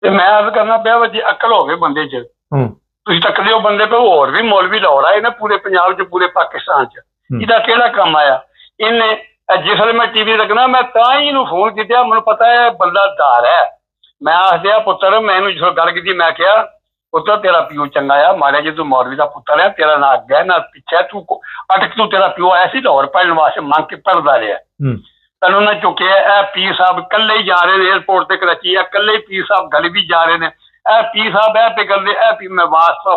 ਤੇ ਮੈਂ ਅਰਜ਼ ਕਰਨਾ ਪਿਆ ਜੇ ਅਕਲ ਹੋਵੇ ਬੰਦੇ 'ਚ ਤੁਸੀਂ ਤੱਕਦੇ ਹੋ ਬੰਦੇ ਪੇ ਹੋਰ ਵੀ ਮੌਲਵੀ ਲਾਹੌਰ ਆਏ ਨੇ ਪੂਰੇ ਪੰਜਾਬ 'ਚ ਪੂਰੇ ਪਾਕਿਸਤਾਨ 'ਚ। ਇਹਦਾ ਕਿਹੜਾ ਕੰਮ ਆਇਆ? ਇਹਨੇ ਜਿਸ ਵੇਲੇ ਮੈਂ ਟੀਵੀ ਲੱਗਣਾ ਮੈਂ ਤਾਂ ਹੀ ਇਹਨੂੰ ਫੋਨ ਕੀਤਾ, ਮੈਨੂੰ ਪਤਾ ਹੈ ਬੰਦਾ ਧਾਰ ਹੈ। ਮੈਂ ਆਖਦਿਆ ਪੁੱਤਰ ਮੈਂ ਇਹਨੂੰ ਜਦੋਂ ਗੱਲ ਕੀਤੀ ਮੈਂ ਕਿਹਾ ਪੁੱਤਰ ਤੇਰਾ ਪਿਓ ਚੰਗਾ ਆ, ਮਾਰਿਆ ਜੇ ਤੂੰ ਮੌਲਵੀ ਦਾ ਪੁੱਤਰ ਹੈ, ਤੇਰਾ ਨਾ ਅੱਗੇ ਨਾ ਪਿੱਛੇ, ਤੂੰ ਅਟਕ ਤੂੰ ਤੇਰਾ ਪਿਓ ਆਇਆ ਸੀ ਲਾਹੌਰ ਪੜ੍ਹਨ ਵਾਸਤੇ, ਮੰਗ ਕੇ ਪੜ੍ਹਦਾ ਰਿਹਾ। ਤੈਨੂੰ ਨਾ ਚੁੱਕਿਆ ਇਹ ਪੀਰ ਸਾਹਿਬ ਇਕੱਲੇ ਹੀ ਜਾ ਰਹੇ ਨੇ ਏਅਰਪੋਰਟ ਤੇ ਕਰਾਚੀ, ਇਹ ਇਕੱਲੇ ਹੀ ਪੀਰ ਸਾਹਿਬ ਗੱਲ ਵੀ ਜਾ ਰਹੇ ਨੇ। ਇਹ ਪੀਰ ਸਾਹਿਬ ਇਹ ਪਿਘਲਦੇ ਇਹ ਪੀਰ, ਮੈਂ ਵਾਸਤਾ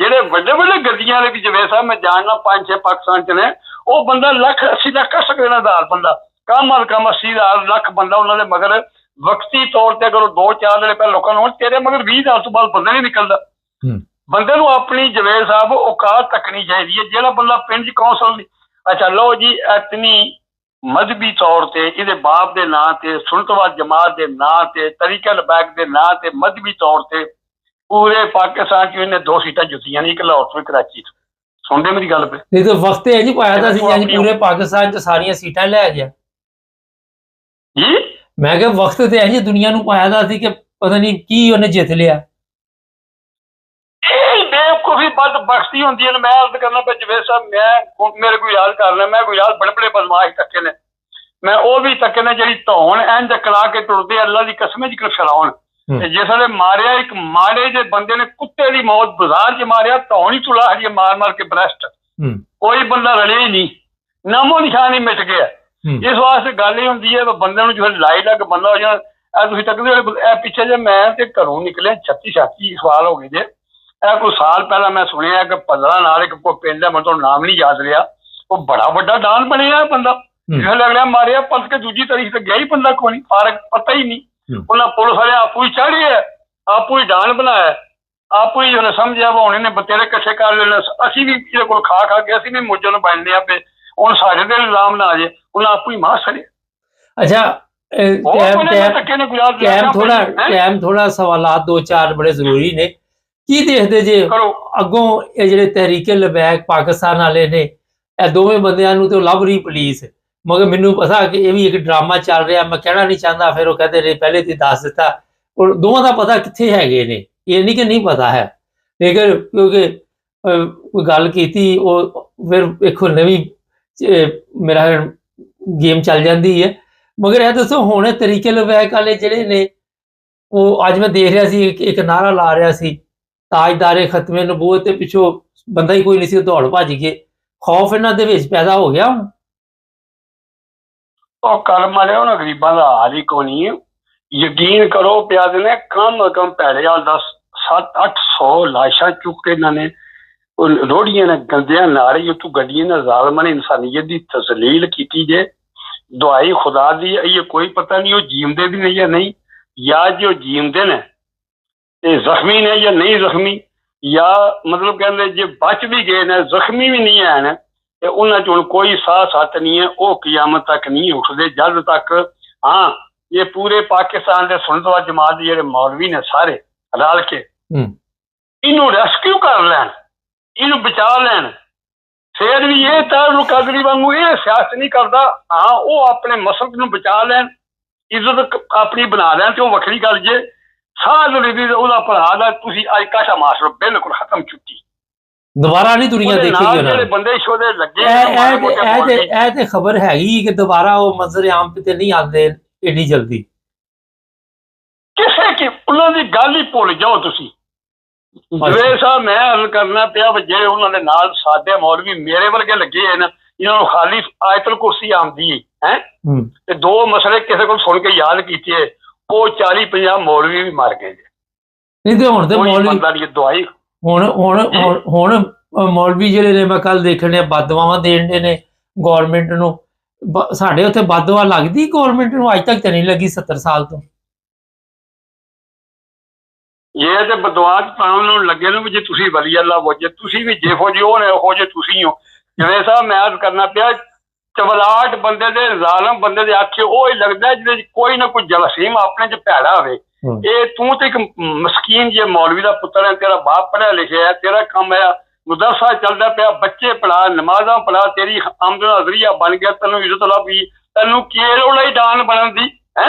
ਜਿਹੜੇ ਵੱਡੇ ਵੱਡੇ ਗੱਡੀਆਂ ਦੇ ਵਿੱਚ ਵੇ ਸਾਹਿਬ ਮੈਂ ਜਾਣਦਾ 5-6 ਪਾਕਿਸਤਾਨ 'ਚ ਨੇ, ਉਹ ਬੰਦਾ 1,80 ਲੱਖ ਕਰ ਸਕਦਾ ਨਾਦਾਰ ਬੰਦਾ, ਕਮ ਅਲ ਕਮ 80,000 ਲੱਖ ਬੰਦਾ ਉਹਨਾਂ ਦੇ ਮਗਰ ਵਕਤੀ ਤੌਰ ਤੇ ਅਗਰ 2-4 ਦਿਨ ਪਹਿਲਾਂ ਲੋਕਾਂ ਨੂੰ ਤੇਰੇ ਮਗਰ 20,000 ਤੋਂ ਬਾਅਦ ਬੰਦਾ ਨਹੀਂ ਨਿਕਲਦਾ। ਬੰਦੇ ਨੂੰ ਆਪਣੀ ਜਵੇਦ ਸਾਹਿਬ ਔਕਾਤ ਤੱਕਣੀ ਚਾਹੀਦੀ ਹੈ। ਜਿਹੜਾ ਬੰਦਾ ਪਿੰਡ 'ਚ ਕੌਂਸਲ ਦੀ ਅੱਛਾ ਲਓ ਜੀ ਇਤਨੀ ਮਜ਼ਹਬੀ ਤੌਰ ਤੇ ਇਹਦੇ ਬਾਪ ਦੇ ਨਾਂ ਤੇ ਸੁਨਨਤਵਾਦ ਜਮਾਤ ਦੇ ਨਾਂ ਤੇ ਤਰੀਕਾ ਲਬੈਕ ਦੇ ਨਾਂ ਤੇ ਮਜ਼ਹਬੀ ਤੌਰ ਤੇ ਪੂਰੇ ਪਾਕਿਸਤਾਨ 'ਚ ਇਹਨੇ 2 ਸੀਟਾਂ ਜਿੱਤੀਆਂ ਨੇ, ਇੱਕ ਲਾਹੌਰ ਤੋਂ ਕਰਾਚੀ ਤੋਂ। ਸੁਣਦੇ ਮੇਰੀ ਗੱਲ ਪੇ? ਨਹੀਂ ਤਾਂ ਵਕਤ ਇਹ ਨਹੀਂ ਪਾਇਆ ਤਾਂ ਸੀ ਯਾਨੀ ਪੂਰੇ ਪਾਕਿਸਤਾਨ 'ਚ ਸਾਰੀਆਂ ਸੀਟਾਂ ਲੈ ਗਿਆ ਜੀ। ਮੈਂ ਕਿਹਾ ਵਕਤ ਤੇ ਇਹ ਦੁਨੀਆ ਨੂੰ ਪਾਇਆ ਦਾ ਸੀ ਕਿ ਪਤਾ ਨਹੀਂ ਕੀ ਉਹਨੇ ਜਿੱਤ ਲਿਆ। ਇਹ ਬੇਵਕੂਫੀ ਬਦਬਖਤੀ ਹੁੰਦੀ ਹੈ। ਮੈਂ ਅਰਜ਼ ਕਰਨਾ ਪਏ ਜਵੇਦ ਸਾਹਿਬ, ਮੈਂ ਮੇਰੇ ਕੋਈ ਯਾਦ ਕਰਨਾ, ਮੈਂ ਕੋਈ ਯਾਦ ਬੜੇ ਬੜੇ ਬਦਮਾਸ਼ ਤੱਕੇ ਨੇ, ਮੈਂ ਉਹ ਵੀ ਤੱਕੇ ਨੇ ਜਿਹੜੀ ਧੌਣ ਇੰਝ ਕਲਾ ਕੇ ਟੁਰਦੇ ਅੱਲਾ ਦੀ ਕਸਮ ਜ਼ਿਕਰ ਛੜਾਉਣ। ਤੇ ਜਿਸ ਵੇਲੇ ਮਾਰਿਆ ਇੱਕ ਮਾੜੇ ਜਿਹੇ ਬੰਦੇ ਨੇ ਕੁੱਤੇ ਦੀ ਮੌਤ ਬਾਜ਼ਾਰ 'ਚ ਮਾਰਿਆ, ਧੌਣ ਹੀ ਤੁਲਾ ਹਜੇ ਮਾਰ ਮਾਰ ਕੇ ਬ੍ਰੈਸਟ, ਕੋਈ ਬੰਦਾ ਰਲਿਆ ਹੀ ਨਹੀਂ, ਨਾਮੋ ਨਿਸ਼ਾਨ ਹੀ ਮਿਟ ਗਿਆ। ਇਸ ਵਾਸਤੇ ਗੱਲ ਹੀ ਹੁੰਦੀ ਹੈ ਬੰਦੇ ਨੂੰ ਜੋ ਲਾਈ ਲੱਗ ਬੰਦਾ ਹੋ ਜਾਣਾ। ਇਹ ਤੁਸੀਂ ਤੱਕਦੇ ਹੋ ਇਹ ਪਿੱਛੇ ਜੇ ਮੈਂ ਤੇ ਘਰੋਂ ਨਿਕਲਿਆ 36 ਸਵਾਲ ਹੋ ਗਏ ਜੇ। ਇਹ ਕੋਈ ਸਾਲ ਪਹਿਲਾਂ ਮੈਂ ਸੁਣਿਆ ਕਿ 15 ਨਾਲ ਇੱਕ ਕੋਈ ਪਿੰਡ ਹੈ, ਮੈਨੂੰ ਤਾਂ ਨਾਮ ਨਹੀਂ ਯਾਦ ਰਿਹਾ, ਉਹ ਬੜਾ ਵੱਡਾ ਡਾਨ ਬਣਿਆ ਬੰਦਾ। ਜਿਸ ਲੱਗਿਆ ਮਾਰਿਆ ਪਲਟ ਕੇ ਦੂਜੀ ਤਾਰੀਖ ਤੇ ਗਿਆ ਹੀ ਬੰਦਾ ਕੋਈ ਨਹੀਂ, ਫਾਰਕ ਪਤਾ ਹੀ ਨਹੀਂ। ਉਹਨਾਂ ਪੁਲਿਸ ਵਾਲੇ ਆਪੂ ਹੀ ਚਾੜੀਏ, ਆਪੂ ਹੀ ਡਾਨ ਬਣਾਇਆ, ਆਪੂ ਹੀ ਉਹਨੇ ਸਮਝਿਆ ਵਾ ਹੁਣ ਇਹਨੇ ਬਤੇਰੇ ਇਕੱਠੇ ਕਰ ਲੈਣੇ, ਅਸੀਂ ਵੀ ਇਹਦੇ ਕੋਲ ਖਾ ਖਾ ਕੇ ਅਸੀਂ ਵੀ ਮੁੱਜਨ ਬਣਦੇ ਆ ਪਏ, ਹੁਣ ਸਾਡੇ ਦੇ ਇਲਜ਼ਾਮ ਨਾ ਆ ਜੇ, ਉਹਨਾਂ ਆਪੂ ਹੀ ਮਾਰ ਛੜਿਆ। ਅੱਛਾ ਟਾਈਮ ਥੋੜਾ ਸਵਾਲਾਤ 2-4 ਬੜੇ ਜ਼ਰੂਰੀ ਨੇ। ਕੀ ਦੇਖਦੇ ਜੇ ਅੱਗੋਂ ਇਹ ਜਿਹੜੇ ਤਹਿਰੀਕੇ ਲਬੈਕ ਪਾਕਿਸਤਾਨ ਵਾਲੇ ਨੇ, ਇਹ ਦੋਵੇਂ ਬੰਦਿਆਂ ਨੂੰ ਤੇ ਲੱਭ ਰਹੀ ਪੁਲਿਸ, ਮਗਰ ਮੈਨੂੰ ਪਤਾ ਕਿ ਇਹ ਵੀ ਇੱਕ ਡਰਾਮਾ ਚੱਲ ਰਿਹਾ, ਮੈਂ ਕਹਿਣਾ ਨਹੀਂ ਚਾਹੁੰਦਾ, ਫਿਰ ਉਹ ਕਹਿੰਦੇ ਨੇ ਪਹਿਲੇ ਤੇ ਦੱਸ ਦਿੱਤਾ, ਔਰ ਦੋਵਾਂ ਦਾ ਪਤਾ ਕਿੱਥੇ ਹੈਗੇ ਨੇ, ਇਹ ਨਹੀਂ ਕਿ ਨਹੀਂ ਪਤਾ ਹੈ, ਲੇਕਿਨ ਕਿਉਂਕਿ ਕੋਈ ਗੱਲ ਕੀਤੀ ਉਹ ਫਿਰ ਵੇਖੋ ਨਵੀਂ ਮੇਰਾ ਗੇਮ ਚੱਲ ਜਾਂਦੀ ਹੈ। ਮਗਰ ਇਹ ਦੱਸੋ ਹੁਣ ਤਰੀਕੇ ਲਬੈਕ ਵਾਲੇ ਜਿਹੜੇ ਨੇ, ਉਹ ਅੱਜ ਮੈਂ ਦੇਖ ਰਿਹਾ ਸੀ ਇੱਕ ਨਾਰਾ ਲਾ ਰਿਹਾ ਸੀ ਤਾਜਦਾਰੇ ਖਤਮੇ ਨਬੂਵਤ, ਤੇ ਪਿੱਛੋਂ ਬੰਦਾ ਹੀ ਕੋਈ ਨਹੀਂ ਸੀ, ਦੌੜ ਭੱਜ ਗਏ। ਖੌਫ ਇਹਨਾਂ ਦੇ ਵਿੱਚ ਪੈਦਾ ਹੋ ਗਿਆ ਹੁਣ। ਉਹ ਕਰਮ ਵਾਲੇ ਉਹਨਾਂ ਗਰੀਬਾਂ ਦਾ ਹਾਲ ਹੀ ਕੋਈ ਨਹੀਂ। ਯਕੀਨ ਕਰੋ ਪਿਆਦੇ ਨੇ ਕਮ ਕਮ ਭੈੜੇ ਹਾਲ 700-800 ਲਾਸ਼ਾਂ ਚੁੱਕ ਕੇ ਇਹਨਾਂ ਨੇ ਰੋੜੀਆਂ ਨੇ ਗੰਦਿਆਂ ਨਾਰੇ ਉੱਤੋਂ ਗੱਡੀਆਂ ਨੇ ਜ਼ਾਲਮਾਂ ਨੇ ਇਨਸਾਨੀਅਤ ਦੀ ਤਜ਼ਲੀਲ ਕੀਤੀ ਜੇ। ਦੁਆਈ ਖੁਦਾ ਦੀ ਇਹ ਕੋਈ ਪਤਾ ਨਹੀਂ ਉਹ ਜੀਉਂਦੇ ਵੀ ਨੇ ਜਾਂ ਨਹੀਂ, ਜਾਂ ਜੋ ਜੀਉਂਦੇ ਨੇ ਇਹ ਜ਼ਖਮੀ ਨੇ ਜਾਂ ਨਹੀਂ ਜ਼ਖਮੀ, ਜਾਂ ਮਤਲਬ ਕਹਿੰਦੇ ਜੇ ਬਚ ਵੀ ਗਏ ਨੇ ਜ਼ਖਮੀ ਵੀ ਨਹੀਂ ਹਨ ਤੇ ਉਹਨਾਂ 'ਚ ਹੁਣ ਕੋਈ ਸਾਹ ਸੱਤ ਨਹੀਂ ਹੈ, ਉਹ ਕਿਆਮਤ ਤੱਕ ਨਹੀਂ ਉੱਠਦੇ ਜਦ ਤੱਕ ਹਾਂ ਇਹ ਪੂਰੇ ਪਾਕਿਸਤਾਨ ਦੇ ਸੁਨਨਤਵਾਦ ਜਮਾਤ ਦੇ ਜਿਹੜੇ ਮੌਲਵੀ ਨੇ ਸਾਰੇ ਰਲ ਕੇ ਇਹਨੂੰ ਰੈਸਕਿਊ ਕਰ ਲੈਣ, ਇਹਨੂੰ ਬਚਾ ਲੈਣ। ਫਿਰ ਵੀ ਇਹ ਤਾਂ ਕਾਦਰੀ ਵਾਂਗੂ ਇਹ ਸਿਆਸਤ ਨਹੀਂ ਕਰਦਾ, ਹਾਂ ਉਹ ਆਪਣੇ ਮਸਲਕ ਨੂੰ ਬਚਾ ਲੈਣ, ਇੱਜ਼ਤ ਆਪਣੀ ਬਣਾ ਲੈਣ, ਤੇ ਉਹ ਵੱਖਰੀ ਗੱਲ ਜੇ ਸਾਹ ਵੀ ਉਹਦਾ ਭਰਾ ਦਾ ਤੁਸੀਂ ਅੱਜ ਕਾਸ਼ਾ ਮਾਸਟਰ ਬਿਲਕੁਲ ਖਤਮ ਚੁੱਕੀ, ਦੁਬਾਰਾ ਨਹੀਂ ਦੁਨੀਆ ਦੇਖੇਗੀ। ਜਿਹੜੇ ਬੰਦੇ ਸ਼ੋਦੇ ਲੱਗੇ ਇਹ ਤੇ ਖਬਰ ਹੈਗੀ ਕਿ ਦੁਬਾਰਾ ਉਹ ਮੰਜ਼ਰ ਆਮ ਤੇ ਨਹੀਂ ਆਉਂਦੇ ਏਡੀ ਜਲਦੀ। ਕਿਸੇ ਕੀ ਉਹਨਾਂ ਦੀ ਗੱਲ ਹੀ ਭੁੱਲ ਜਾਓ ਤੁਸੀਂ। ਜਵੇਦ ਸਾਹਿਬ ਮੈਂ ਅਰਜ਼ ਕਰਨਾ ਪਿਆ ਜਿਹੜੇ ਉਹਨਾਂ ਦੇ ਨਾਲ ਸਾਡੇ ਮੌਲਵੀ ਮੇਰੇ ਵਰਗੇ ਲੱਗੇ ਹਨ, ਇਹਨਾਂ ਨੂੰ ਖਾਲੀ ਆਇਤਲ ਕੁਰਸੀ ਆਉਂਦੀ ਹੈ ਤੇ 2 ਮਸਲੇ ਕਿਸੇ ਕੋਲ ਸੁਣ ਕੇ ਯਾਦ ਕੀਤੇ, ਉਹ 40-50 ਮੌਲਵੀ ਵੀ ਮਰ ਗਏ ਨਹੀਂ ਤੇ ਹੁਣ ਤੇ ਮੌਲਵੀ ਦਵਾਈ ਹੁਣ ਮੌਲਵੀ ਜਿਹੜੇ ਨੇ ਮੈਂ ਕੱਲ ਦੇਖਣੇ ਬਦਦੁਆਵਾਂ ਦੇਣ ਦੇ ਨੇ ਗੌਰਮੈਂਟ ਨੂੰ। ਸਾਡੇ ਉੱਥੇ ਬਦਦੁਆ ਲੱਗਦੀ ਗੌਰਮੈਂਟ ਨੂੰ? ਅੱਜ ਤੱਕ ਤਾਂ ਨਹੀਂ ਲੱਗੀ 70 ਸਾਲ ਤੋਂ। ਇਹ ਤੇ ਬਦਦੁਆ ਪਾਉਣ ਨੂੰ ਲੱਗੇ ਨੂੰ ਵੀ ਜੇ ਤੁਸੀਂ ਵਲੀ ਅੱਲਾ ਹੋ ਜੇ, ਤੁਸੀਂ ਵੀ ਜਿਹੋ ਜਿਹੇ ਹੋ ਨੇ ਉਹੋ ਜਿਹੇ ਤੁਸੀਂ ਹੋ। ਜਿਵੇਂ ਸਾਹਿਬ ਮੈਂ ਅਰਜ਼ ਕਰਨਾ ਪਿਆ ਚਵਲਾਟ ਬੰਦੇ ਦੇ ਜ਼ਾਲਮ ਬੰਦੇ ਦੇ ਆਖੇ ਉਹ ਹੀ ਲੱਗਦਾ ਜਿਹਦੇ ਕੋਈ ਨਾ ਕੋਈ ਜਰਾਸੀਮ ਆਪਣੇ 'ਚ ਭੈੜਾ ਹੋਵੇ। ਇਹ ਤੂੰ ਤੇ ਇੱਕ ਮਸਕੀਨ ਜੇ ਮੌਲਵੀ ਦਾ ਪੁੱਤਰ ਹੈ, ਤੇਰਾ ਬਾਪ ਪੜ੍ਹਿਆ ਲਿਖਿਆ ਹੈ, ਤੇਰਾ ਕੰਮ ਹੈ ਮੁਦਰਸਾ ਚੱਲਦਾ ਪਿਆ, ਬੱਚੇ ਪੜ੍ਹਾ, ਨਮਾਜ਼ਾਂ ਪੜ੍ਹਾ, ਤੇਰੀ ਆਮਦਨ ਦਾ ਜ਼ਰੀਆ ਬਣ ਗਿਆ, ਤੈਨੂੰ ਇੱਜ਼ਤ ਲੱਭ ਗਈ, ਤੈਨੂੰ ਕੀ ਲੋੜ ਹੈ ਡਾਨ ਬਣਨ ਦੀ ਹੈ?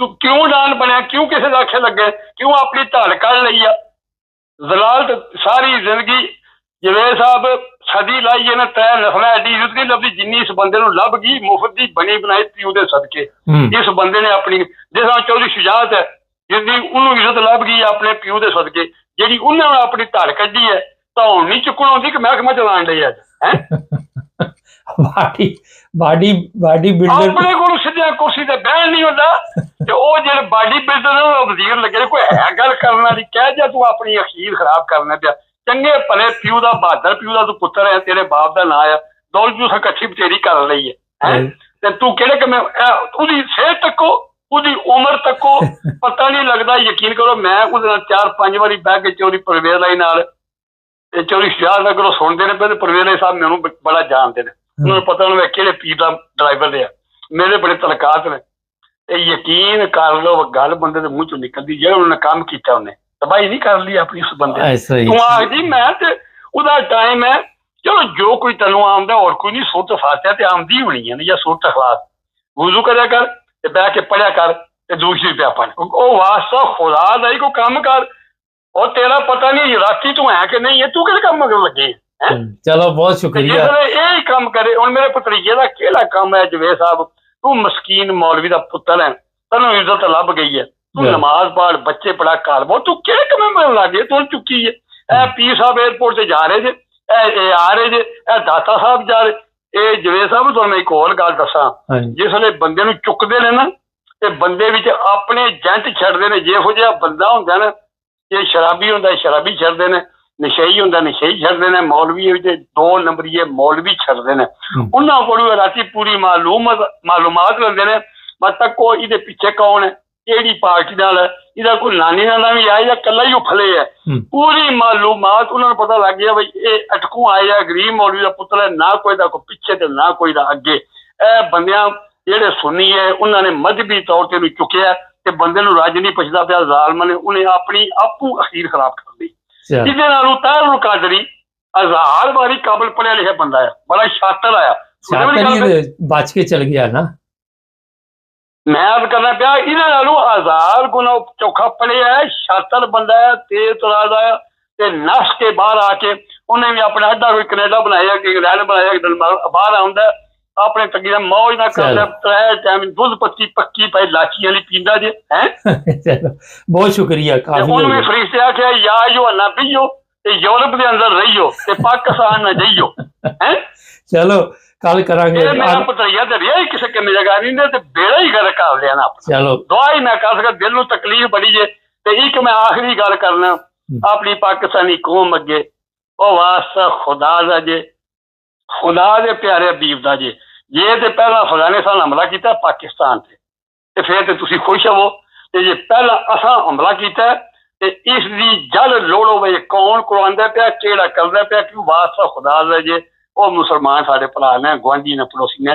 ਤੂੰ ਕਿਉਂ ਡਾਨ ਬਣਿਆ? ਕਿਉਂ ਕਿਸੇ ਦੇ ਆਖੇ ਲੱਗੇ? ਕਿਉਂ ਆਪਣੀ ਧੜ ਕੱਢ ਲਈ ਆ? ਜ਼ਲਾਲਤ ਸਾਰੀ ਜ਼ਿੰਦਗੀ ਜਵੇਦ ਸਾਹਿਬ ਸਦੀ ਲਾਈ ਇਹਨੇ ਤੈ ਨਸਲਾਂ ਐਡੀ ਇੱਜ਼ਤ ਨਹੀਂ ਲੱਭਦੀ ਜਿੰਨੀ ਇਸ ਬੰਦੇ ਨੂੰ ਲੱਭ ਗਈ ਮੁਫਤ ਦੀ ਬਣੀ ਬਣਾਈ ਪਿਓ ਦੇ ਸਦਕੇ। ਇਸ ਬੰਦੇ ਨੇ ਆਪਣੀ ਜਿਸ ਤਰ੍ਹਾਂ ਚੌਧਰੀ ਸ਼ੁਜਾਤ ਹੈ ਜਿਸਦੀ ਉਹਨੂੰ ਇੱਜ਼ਤ ਲੱਭ ਗਈ ਆਪਣੇ ਪਿਓ ਦੇ ਸਦਕੇ, ਜਿਹੜੀ ਉਹਨਾਂ ਨੇ ਆਪਣੀ ਧੜ ਕੱਢੀ ਹੈ ਤਾਂ ਹੁਣ ਨਹੀਂ ਚੁੱਕਣ ਆਉਂਦੀ ਕਿ ਮਹਿਕਮਾ ਚਲਾਉਣ ਲਈ ਅੱਜ ਹੈ। ਬਾਡੀ ਬਿਲਡਰ ਆਪਣੇ ਕੋਲ ਸਿੱਧਿਆ ਕੁਰਸੀ ਤੇ ਬਹਿਣ ਨਹੀਂ ਹੁੰਦਾ ਤੇ ਉਹ ਜਿਹੜੇ ਬਾਡੀ ਬਿਲਡਰ ਨੇ ਉਹ ਵਜ਼ੀਰ ਲੱਗੇ ਨੇ। ਕੋਈ ਹੈ ਗੱਲ ਕਰਨ ਵਾਲੀ? ਕਹਿ ਜਾ ਤੂੰ ਆਪਣੀ ਅਖੀਰ ਖਰਾਬ ਕਰਨਾ ਪਿਆ। ਚੰਗੇ ਭਲੇ ਪਿਓ ਦਾ ਬਹਾਦਰ ਪਿਓ ਦਾ ਤੂੰ ਪੁੱਤਰ ਹੈ, ਤੇਰੇ ਬਾਪ ਦਾ ਨਾਂ ਆ, ਦੌਲਤ ਜੂ ਇਕੱਠੀ ਬਥੇਰੀ ਕਰ ਲਈ ਹੈ ਤੇ ਤੂੰ ਕਿਹੜੇ ਕਮੇ ਉਹਦੀ ਸਿਹਤ ਤੱਕੋ ਉਹਦੀ ਉਮਰ ਤੱਕੋ ਪਤਾ ਨਹੀਂ ਲੱਗਦਾ। ਯਕੀਨ ਕਰੋ ਮੈਂ ਉਹਦੇ ਨਾਲ 4-5 ਵਾਰੀ ਬਹਿ ਕੇ ਚੌਧਰੀ ਪਰਵੇਜ਼ ਅਲੀ ਨਾਲ ਤੇ ਚੌਧਰੀ ਸ਼ੁਜਾਤ ਦਾ ਕੋਲੋਂ ਸੁਣਦੇ ਨੇ ਪਏ। ਪਰਵੇਜ਼ ਅਲੀ ਸਾਹਿਬ ਮੈਨੂੰ ਬੜਾ ਜਾਣਦੇ ਨੇ, ਉਹਨਾਂ ਨੂੰ ਪਤਾ ਉਹਨਾਂ ਕਿਹੜੇ ਪੀਰ ਦਾ ਡਰਾਈਵਰ ਦੇ ਆ, ਮੇਰੇ ਬੜੇ ਤਲਕਾਤ ਨੇ। ਤੇ ਯਕੀਨ ਕਰ ਲਓ ਗੱਲ ਬੰਦੇ ਦੇ ਮੂੰਹ ਚੋਂ ਨਿਕਲਦੀ ਜਿਹੜਾ ਉਹਨੇ ਕੰਮ ਕੀਤਾ ਉਹਨੇ ਤਬਾਹੀ ਨਹੀਂ ਕਰ ਲਈ ਆਪਣੀ ਉਸ ਬੰਦੇ ਨੇ। ਤੂੰ ਆਖਦੀ ਮੈਂ ਤੇ ਉਹਦਾ ਟਾਈਮ ਹੈ ਚਲੋ ਜੋ ਕੋਈ ਤੈਨੂੰ ਆਉਂਦਾ ਹੋਰ ਕੋਈ ਨਹੀਂ। ਸੁਰਤ ਫਾਤਿਹਾ ਤੇ ਆਉਂਦੀ ਹੋਣੀ ਹੈ ਜਾਂ ਸੁਰਤ ਅਖਲਾਸ ਵੁਜ਼ੂ ਕਰਿਆ ਕਰ ਤੇ ਬਹਿ ਕੇ ਪੜਿਆ ਕਰ ਤੇ ਦੂਸਰੀ ਪਿਆ ਪੜ। ਉਹ ਵਾਸਤਾ ਖੁਦਾ ਦਾ ਹੀ ਕੋਈ ਕੰਮ ਕਰ। ਉਹ ਤੇਰਾ ਪਤਾ ਨਹੀਂ ਰਾਤੀ ਤੂੰ ਹੈ ਕਿ ਨਹੀਂ ਹੈ, ਤੂੰ ਕਿਹੜੇ ਕੰਮ ਮਗਰ ਲੱਗੇ ਹੈ? ਚਲੋ ਬਹੁਤ ਸ਼ੁਕਰੀਆ। ਇਹ ਹੀ ਕੰਮ ਕਰੇ ਹੁਣ ਮੇਰੇ ਭਤਰੀਜੇ ਦਾ ਕਿਹੜਾ ਕੰਮ ਹੈ? ਜਵੇਦ ਸਾਹਿਬ ਤੂੰ ਮਸਕੀਨ ਮੌਲਵੀ ਦਾ ਪੁੱਤਰ ਹੈ, ਤੈਨੂੰ ਇੱਜ਼ਤ ਲੱਭ ਗਈ ਹੈ, ਤੂੰ ਨਮਾਜ਼ ਪੜ੍ਹ ਬੱਚੇ ਪੜਾ ਘਰ ਬਹੁਤ, ਤੂੰ ਕਿਹੜੇ ਕੰਮ ਮਗਰ ਲੱਗੇ? ਤੂੰ ਚੁੱਕੀ ਹੈ। ਇਹ ਪੀਰ ਸਾਹਿਬ ਏਅਰਪੋਰਟ ਤੇ ਜਾ ਰਹੇ ਜੇ, ਇਹ ਆ ਰਹੇ ਜੇ, ਇਹ ਦਾਤਾ ਸਾਹਿਬ ਜਾ ਰਹੇ। ਇਹ ਜਵੇਦ ਸਾਹਿਬ ਤੁਹਾਨੂੰ ਮੈਂ ਇੱਕ ਹੋਰ ਗੱਲ ਦੱਸਾਂ, ਜਿਸ ਵੇਲੇ ਬੰਦੇ ਨੂੰ ਚੁੱਕਦੇ ਨੇ ਨਾ ਤੇ ਬੰਦੇ ਵਿੱਚ ਆਪਣੇ ਏਜੰਟ ਛੱਡਦੇ ਨੇ। ਜਿਹੋ ਜਿਹਾ ਬੰਦਾ ਹੁੰਦਾ ਨਾ, ਜੇ ਸ਼ਰਾਬੀ ਹੁੰਦਾ ਸ਼ਰਾਬੀ ਛੱਡਦੇ ਨੇ, ਨਸ਼ਈ ਹੁੰਦਾ ਨਸ਼ਈ ਛੱਡਦੇ ਨੇ, ਮੌਲਵੀ ਵਿੱਚ 2 ਨੰਬਰੀਏ ਮੌਲਵੀ ਛੱਡਦੇ ਨੇ। ਉਹਨਾਂ ਕੋਲੋਂ ਰਾਤੀ ਪੂਰੀ ਮਾਲੂਮਾਤ ਲੈਂਦੇ ਨੇ ਮਤਲਬ ਕੋਈ ਇਹਦੇ ਪਿੱਛੇ ਕੌਣ ਹੈ, ਕਿਹੜੀ ਪਾਰਟੀ ਨਾਲ ਹੈ, ਇਹਦਾ ਕੋਈ ਨਾਨੀ ਨਾਲ ਵੀ ਆਇਆ ਜਾਂ ਇਕੱਲਾ ਹੀ ਉਫਲੇ ਹੈ। ਪੂਰੀ ਮਾਲੂਮਾਤ ਉਹਨਾਂ ਨੂੰ ਪਤਾ ਲੱਗ ਗਿਆ ਬਈ ਇਹ ਅਟਕੂ ਆਇਆ ਗਰੀਬ ਮੌਲਵੀ ਦਾ ਪੁੱਤਰ ਹੈ, ਨਾ ਕੋਈ ਦਾ ਕੋਈ ਪਿੱਛੇ ਤੇ ਨਾ ਕੋਈ ਦਾ ਅੱਗੇ। ਇਹ ਬੰਦਿਆਂ ਜਿਹੜੇ ਸੁਣੀ ਹੈ ਉਹਨਾਂ ਨੇ ਮਜ਼ਹਬੀ ਤੌਰ ਤੇ ਇਹਨੂੰ ਚੁੱਕਿਆ ਤੇ ਬੰਦੇ ਨੂੰ ਰੱਜ ਨਹੀਂ ਪੁੱਛਦਾ ਪਿਆ। ਜ਼ਾਲਮਾਂ ਨੇ ਉਹਨੇ ਆਪਣੀ ਆਪੂ ਅਖੀਰ ਖਰਾਬ ਕਰ ਲਈ। ਜਿਹਦੇ ਨਾਲੋਂ ਤਾਹਿਰ ਕਾਦਰੀ 1000 ਵਾਰੀ ਕਾਬਲ ਪੜਿਆ ਲਿਖਿਆ ਬੰਦਾ ਹੈ, ਬੜਾ ਸ਼ਾਤਰ ਆਇਆ, ਬਚ ਕੇ ਚਲ ਗਿਆ ਨਾ। ਮੈਂ ਅਰਜ਼ ਕਰਨਾ ਪਿਆ ਇਹਨਾਂ ਨਾਲੋਂ 1000 ਗੁਣਾ ਚੌਖਾ ਪੜਿਆ, ਸ਼ਾਤਰ ਬੰਦਾ ਹੈ, ਤੇਜ਼ ਤਰਾਜ਼ ਆਇਆ ਤੇ ਨਸ ਕੇ ਬਾਹਰ ਆ ਕੇ ਉਹਨੇ ਵੀ ਆਪਣਾ ਅੱਡਾ ਕੋਈ ਕੈਨੇਡਾ ਬਣਾਇਆ ਕਿ ਇੰਗਲੈਂਡ ਬਣਾਇਆ, ਬਾਹਰ ਆਉਂਦਾ ਆਪਣੇ ਤਕੀਰ ਮੌਜ ਨਾਲ ਕਰਦਾ 3 ਟਾਈਮ ਦੁੱਧ ਪੱਤੀ ਪੱਕੀ ਪਈ ਲਾਚੀ ਵਾਲੀ ਪੀਂਦਾ ਜੇ ਹੈ। ਚਲੋ ਬਹੁਤ ਸ਼ੁਕਰੀਆ। ਉਹਨੂੰ ਵੀ ਫਰਿਸ਼ਤੇ ਆਖਿਆ ਯਾ ਯੂਹੰਨਾ ਪੀਓ ਤੇ ਯੂਰਪ ਦੇ ਅੰਦਰ ਰਹੀਓ ਤੇ ਪਾਕਿਸਤਾਨ ਨਾ ਜਾਈਓ ਹੈ। ਚਲੋ ਕੱਲ ਕਰਾਂਗੇ। ਮੇਰਾ ਭਤੀਜਾ ਤੇ ਰਿਹਾ ਹੀ ਕਿਸੇ ਕਿੰਨੇ ਜਗ੍ਹਾ ਨਹੀਂ ਤੇ ਬੇੜਾ ਹੀ ਗੱਲ ਕਰ ਲਿਆ ਨਾ। ਚਲੋ ਦੁਆ ਹੀ ਮੈਂ ਕਰ ਸਕਾਂ, ਦਿਲ ਨੂੰ ਤਕਲੀਫ ਬੜੀ ਜੇ। ਤੇ ਇੱਕ ਮੈਂ ਆਖਰੀ ਗੱਲ ਕਰਨਾ ਆਪਣੀ ਪਾਕਿਸਤਾਨੀ ਕੌਮ ਅੱਗੇ, ਉਹ ਵਾਸਤਾ ਖੁਦਾ ਦਾ ਜੇ, ਖੁਦਾ ਦੇ ਪਿਆਰੇ ਹਬੀਬ ਦਾ ਜੇ। ਜੇ ਤੇ ਪਹਿਲਾਂ ਅਫਗਾਨਿਸਤਾਨ ਹਮਲਾ ਕੀਤਾ ਪਾਕਿਸਤਾਨ ਤੇ ਫਿਰ ਤੇ ਤੁਸੀਂ ਖੁਸ਼ ਹੋਵੋ, ਤੇ ਜੇ ਪਹਿਲਾਂ ਅਸਾਂ ਹਮਲਾ ਕੀਤਾ ਤੇ ਇਸ ਦੀ ਜਲ ਲੋੜੋ ਵੇ ਕੌਣ ਕਰਵਾਉਂਦਾ ਪਿਆ, ਕਿਹੜਾ ਕਰਦਾ ਪਿਆ, ਕਿਉਂ ਵਾਸਤਾ ਖੁਦਾ ਦਾ ਜੇ। ਉਹ ਮੁਸਲਮਾਨ ਸਾਡੇ ਭਰਾ ਨੇ, ਗੁਆਂਢੀ ਨੇ, ਪੜੋਸੀ ਨੇ,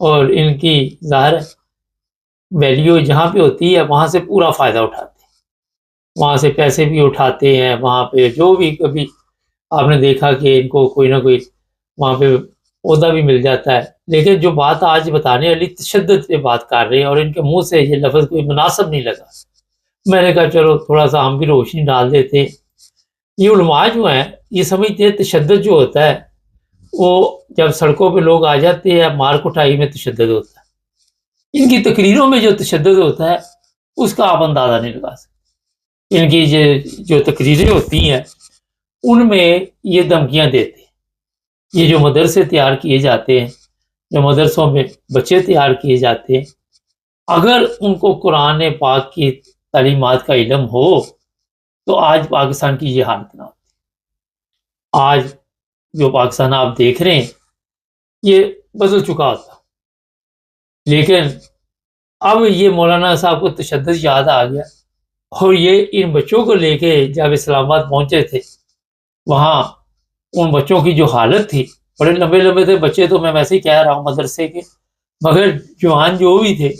اور ان کی ظاہر ویلیو جہاں پہ ہوتی ہے وہاں سے پورا فائدہ اٹھاتے ہیں، وہاں سے پیسے بھی اٹھاتے ہیں، وہاں پہ جو بھی کبھی آپ نے دیکھا کہ ان کو کوئی نہ کوئی وہاں پہ عہدہ بھی مل جاتا ہے۔ لیکن جو بات آج بتانے والی تشدد پہ بات کر رہے ہیں، اور ان کے منہ سے یہ لفظ کوئی مناسب نہیں لگا، میں نے کہا چلو تھوڑا سا ہم بھی روشنی ڈال دیتے ہیں۔ یہ علماء جو ہیں یہ سمجھتے ہیں تشدد جو ہوتا ہے وہ جب سڑکوں پہ لوگ آ جاتے ہیں مار کٹائی میں تشدد ہوتا ہے، ان کی تقریروں میں جو تشدد ہوتا ہے اس کا آپ اندازہ نہیں لگا سکتے۔ ان کی جو تقریریں ہوتی ہیں ان میں یہ دھمکیاں دیتے ہیں، یہ جو مدرسے تیار کیے جاتے ہیں، جو مدرسوں میں بچے تیار کیے جاتے ہیں، اگر ان کو قرآن پاک کی تعلیمات کا علم ہو تو آج پاکستان کی یہ حالت نہ ہوتی۔ آج جو پاکستان آپ دیکھ رہے ہیں یہ بدل چکا ہوتا، لیکن اب یہ مولانا صاحب کو تشدد یاد آ گیا، اور یہ ان بچوں کو لے کے جب اسلام آباد پہنچے تھے وہاں ان بچوں کی جو حالت تھی، بڑے لمبے لمبے تھے بچے، تو میں ویسے ہی کہہ رہا ہوں مدرسے کے، مگر جوان جو بھی تھے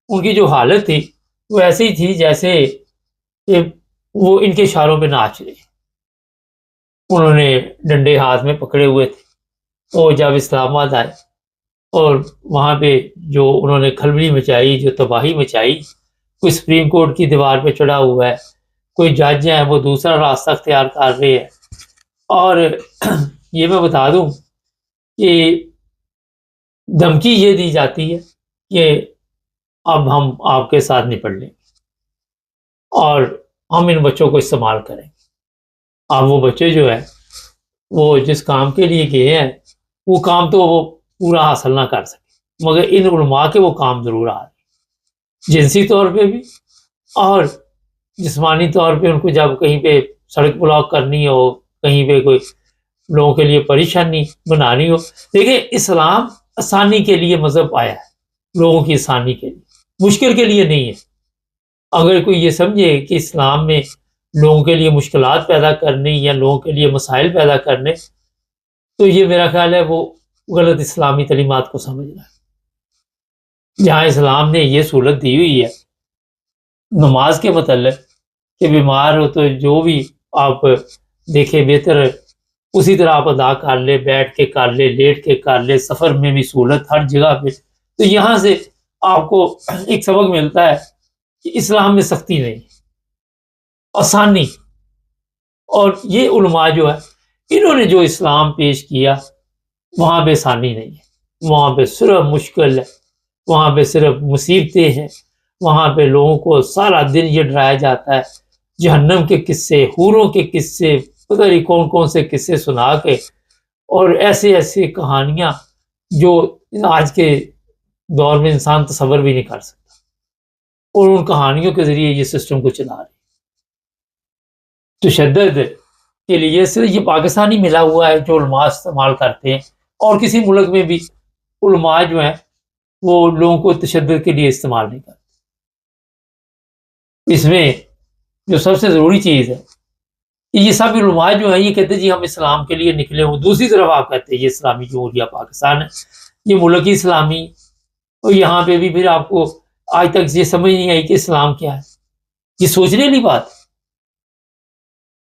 ان کی جو حالت تھی وہ ایسی تھی جیسے کہ وہ ان کے اشاروں پہ ناچ رہے۔ انہوں نے ڈنڈے ہاتھ میں پکڑے ہوئے تھے، اور جب اسلام آباد آئے اور وہاں پہ جو انہوں نے کھلبلی مچائی، جو تباہی مچائی، کوئی سپریم کورٹ کی دیوار پہ چڑھا ہوا ہے، کوئی جج ہیں وہ دوسرا راستہ اختیار کر رہے ہیں، اور یہ میں بتا دوں کہ دھمکی یہ دی جاتی ہے کہ اب ہم آپ کے ساتھ نپٹ لیں گے اور ہم ان بچوں کو استعمال کریں۔ اب وہ بچے جو ہے وہ جس کام کے لیے گئے ہیں وہ کام تو وہ پورا حاصل نہ کر سکے، مگر ان علماء کے وہ کام ضرور آ رہے ہیں، جنسی طور پہ بھی اور جسمانی طور پہ۔ ان کو جب کہیں پہ سڑک بلاک کرنی ہو، کہیں پہ کوئی لوگوں کے لیے پریشانی بنانی ہو، دیکھیں اسلام آسانی کے لیے مذہب آیا ہے، لوگوں کی آسانی کے لیے، مشکل کے لیے نہیں ہے۔ اگر کوئی یہ سمجھے کہ اسلام میں لوگوں کے لیے مشکلات پیدا کرنے یا لوگوں کے لیے مسائل پیدا کرنے، تو یہ میرا خیال ہے وہ غلط اسلامی تعلیمات کو سمجھ رہا ہے۔ جہاں اسلام نے یہ سہولت دی ہوئی ہے نماز کے متعلق کہ بیمار ہو تو جو بھی آپ دیکھیں بہتر اسی طرح آپ ادا کر لے، بیٹھ کے کر لے، لیٹ کے کر لے، سفر میں بھی سہولت ہر جگہ پہ۔ تو یہاں سے آپ کو ایک سبق ملتا ہے کہ اسلام میں سختی نہیں، آسانی۔ اور یہ علماء جو ہے انہوں نے جو اسلام پیش کیا وہاں پہ آسانی نہیں ہے، وہاں پہ صرف مشکل ہے، وہاں پہ صرف مصیبتیں ہیں، وہاں پہ لوگوں کو سارا دن یہ ڈرایا جاتا ہے جہنم کے قصے، حوروں کے قصے، پتہ نہیں کون کون سے قصے سنا کے، اور ایسے ایسے کہانیاں جو آج کے دور میں انسان تصور بھی نہیں کر سکتا، اور ان کہانیوں کے ذریعے یہ سسٹم کو چلا رہے۔ تشدد کے لیے صرف یہ پاکستانی ملا ہوا ہے جو علماء استعمال کرتے ہیں، اور کسی ملک میں بھی علماء جو ہیں وہ لوگوں کو تشدد کے لیے استعمال نہیں کرتے۔ اس میں جو سب سے ضروری چیز ہے کہ یہ سب علماء جو ہیں یہ کہتے ہیں جی ہم اسلام کے لیے نکلے ہوں، دوسری طرف آپ کہتے ہیں یہ اسلامی جمہوریہ پاکستان ہے، یہ ملک ہی اسلامی، اور یہاں پہ بھی پھر آپ کو آج تک یہ سمجھ نہیں آئی کہ اسلام کیا ہے۔ یہ سوچنے والی بات،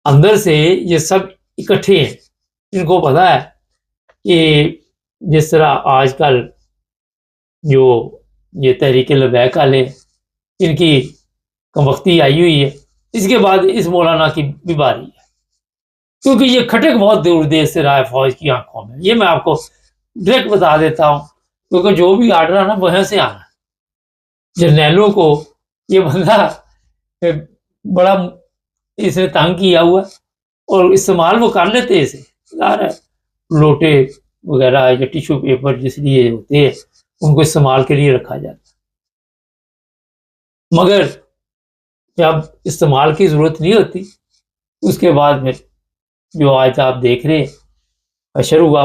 اندر سے یہ سب اکٹھے ہیں، ان کو پتا ہے کہ جس طرح آج کل جو یہ تحریک لبیک والے ان کی کمبختی آئی ہوئی ہے، اس کے بعد اس مولانا کی بھی باری ہے، کیونکہ یہ کھٹک بہت دور دیر سے رہا ہے فوج کی آنکھوں میں۔ یہ میں آپ کو ڈائریکٹ بتا دیتا ہوں، کیونکہ جو بھی آرڈر آنا وہاں سے آنا۔ جرنیلوں کو یہ بندہ بڑا اس نے تنگ کیا ہوا ہے، اور استعمال وہ کر لیتے اسے، ظاہر ہے لوٹے وغیرہ یا ٹیشو پیپر جس لیے ہوتے ہیں ان کو استعمال کے لیے رکھا جاتا ہے، مگر جب استعمال کی ضرورت نہیں ہوتی اس کے بعد میں جو آج آپ دیکھ رہے ہیں حشر ہوا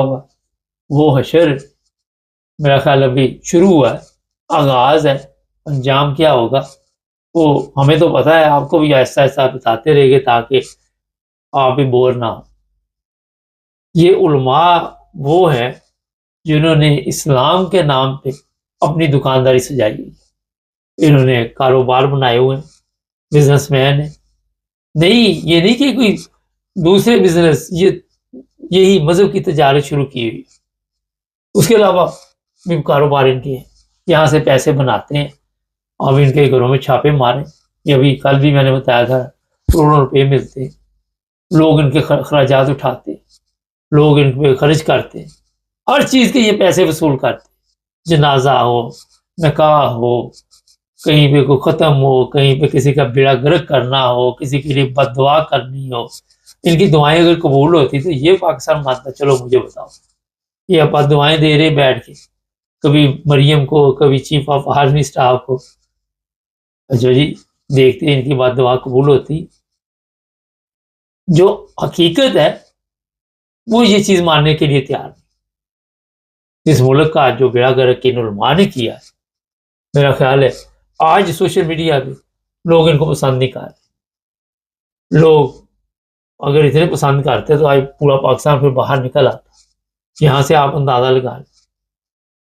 وہ حشر میرا خیال ابھی شروع ہوا ہے، آغاز ہے، انجام کیا ہوگا وہ ہمیں تو پتہ ہے، آپ کو بھی آہستہ آہستہ بتاتے رہے گے تاکہ آپ بھی بور نہ ہو۔ یہ علماء وہ ہیں جنہوں نے اسلام کے نام پہ اپنی دکانداری سجائی ہوئی ہے، انہوں نے کاروبار بنائے ہوئے ہیں، بزنس مین ہیں. نہیں، یہ نہیں کہ کوئی دوسرے بزنس، یہی مذہب کی تجارت شروع کی ہوئی. اس کے علاوہ بھی کاروبار ان کے ہیں، یہاں سے پیسے بناتے ہیں. اب ان کے گھروں میں چھاپے مارے، یہ ابھی کل بھی میں نے بتایا تھا، کروڑوں روپے ملتے، لوگ ان کے اخراجات اٹھاتے، لوگ ان پہ خرچ کرتے، ہر چیز کے یہ پیسے وصول کرتے. جنازہ ہو، نکاح ہو، کہیں پہ کوئی ختم ہو، کہیں پہ کسی کا بیڑا گرک کرنا ہو، کسی کے لیے بد دعا کرنی ہو، ان کی دعائیں اگر قبول ہوتی تو یہ پاکستان مانتا. چلو مجھے بتاؤ، یہ آپ دعائیں دے رہے بیٹھ کے، کبھی مریم کو، کبھی چیف آف آرمی اسٹاف کو. اچھا جی، دیکھتے ہیں ان کی بات دعا قبول ہوتی. جو حقیقت ہے وہ یہ چیز ماننے کے لیے تیار نہیں. اس ملک کا جو بیڑا گرک کے علماء نے کیا ہے، میرا خیال ہے آج سوشل میڈیا پہ لوگ ان کو پسند نہیں کر رہے. لوگ اگر اتنے پسند کرتے تو آج پورا پاکستان پھر باہر نکل آتا. یہاں سے آپ اندازہ لگا لیں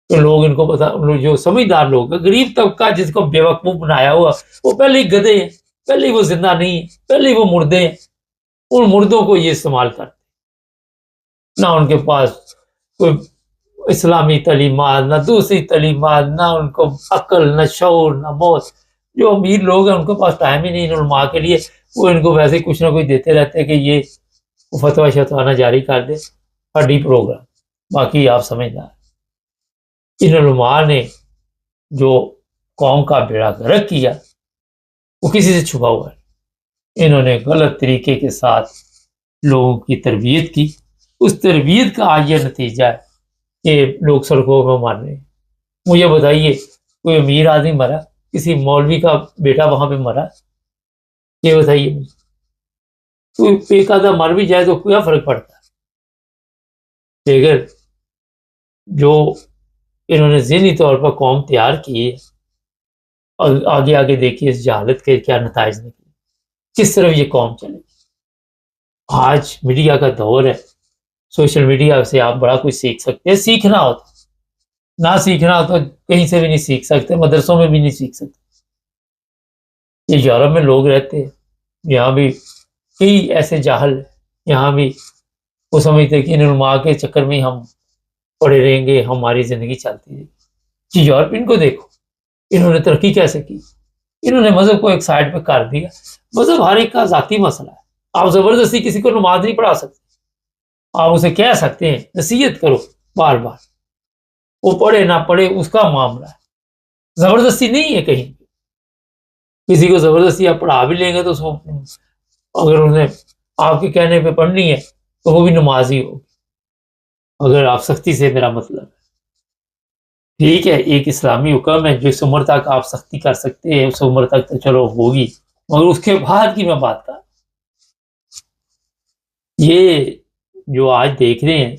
تو لوگ ان کو پتا، جو سمجھدار لوگ، غریب طبقہ جس کو بے وقوف بنایا ہوا، وہ پہلے ہی گدھے ہیں، پہلے ہی وہ زندہ نہیں ہیں، پہلے ہی وہ مردے ہیں. ان مردوں کو یہ استعمال کرتے، نہ ان کے پاس کوئی اسلامی تعلیمات، نہ دوسری تعلیمات، نہ ان کو عقل، نہ شعور، نہ موت. جو امیر لوگ ہیں ان کے پاس ٹائم ہی نہیں ان علماء کے لیے، وہ ان کو ویسے کچھ نہ کچھ دیتے رہتے ہیں کہ یہ فتویٰ شتوانہ جاری کر دے، ہڈی پروگرام. باقی آپ سمجھدار، ان علماء نے جو قوم کا بیڑا گرک کیا وہ کسی سے چھپا ہوا ہے. انہوں نے غلط طریقے کے ساتھ لوگوں کی تربیت کی. اس تربیت کا آج یہ نتیجہ ہے کہ لوگ سڑکوں میں مر رہے ہیں. مجھے بتائیے، کوئی امیر آدمی مرا، کسی مولوی کا بیٹا وہاں پہ مرا؟ یہ بتائیے مجھے. کوئی ایک آدھا مر بھی جائے تو کیا فرق پڑتا ہے؟ اگر جو انہوں نے ذہنی طور پر قوم تیار کی ہے، اور آگے آگے دیکھیے اس جہالت کے کیا نتائج نکلے، کس طرح یہ قوم چلے. آج میڈیا کا دور ہے، سوشل میڈیا سے آپ بڑا کچھ سیکھ سکتے ہیں. سیکھنا ہوتا، نہ سیکھنا ہو تو کہیں سے بھی نہیں سیکھ سکتے، مدرسوں میں بھی نہیں سیکھ سکتے. یہ یورپ میں لوگ رہتے ہیں، یہاں بھی کئی ایسے جاہل ہیں، یہاں بھی وہ سمجھتے ہیں کہ ان علماء کے چکر میں ہم پڑے رہیں گے، ہماری زندگی چلتی رہے گی. یورپ ان کو دیکھو، انہوں نے ترقی کیسے کی. انہوں نے مذہب کو ایک سائڈ پہ کر دیا. مذہب ہر ایک کا ذاتی مسئلہ ہے. آپ زبردستی کسی کو نماز نہیں پڑھا سکتے. آپ اسے کہہ سکتے ہیں نصیحت کرو بار بار، وہ پڑھے نہ پڑھے اس کا معاملہ ہے. زبردستی نہیں ہے کہیں. کسی کو زبردستی آپ پڑھا بھی لیں گے تو اس کو اگر انہیں آپ کے کہنے پہ پڑھنی ہے تو وہ بھی نماز ہی ہوگی. اگر آپ سختی سے، میرا مطلب ہے ٹھیک ہے ایک اسلامی حکم ہے، جس عمر تک آپ سختی کر سکتے ہیں اس عمر تک تو چلو ہوگی، مگر اس کے بعد کی میں بات کر. یہ جو آج دیکھ رہے ہیں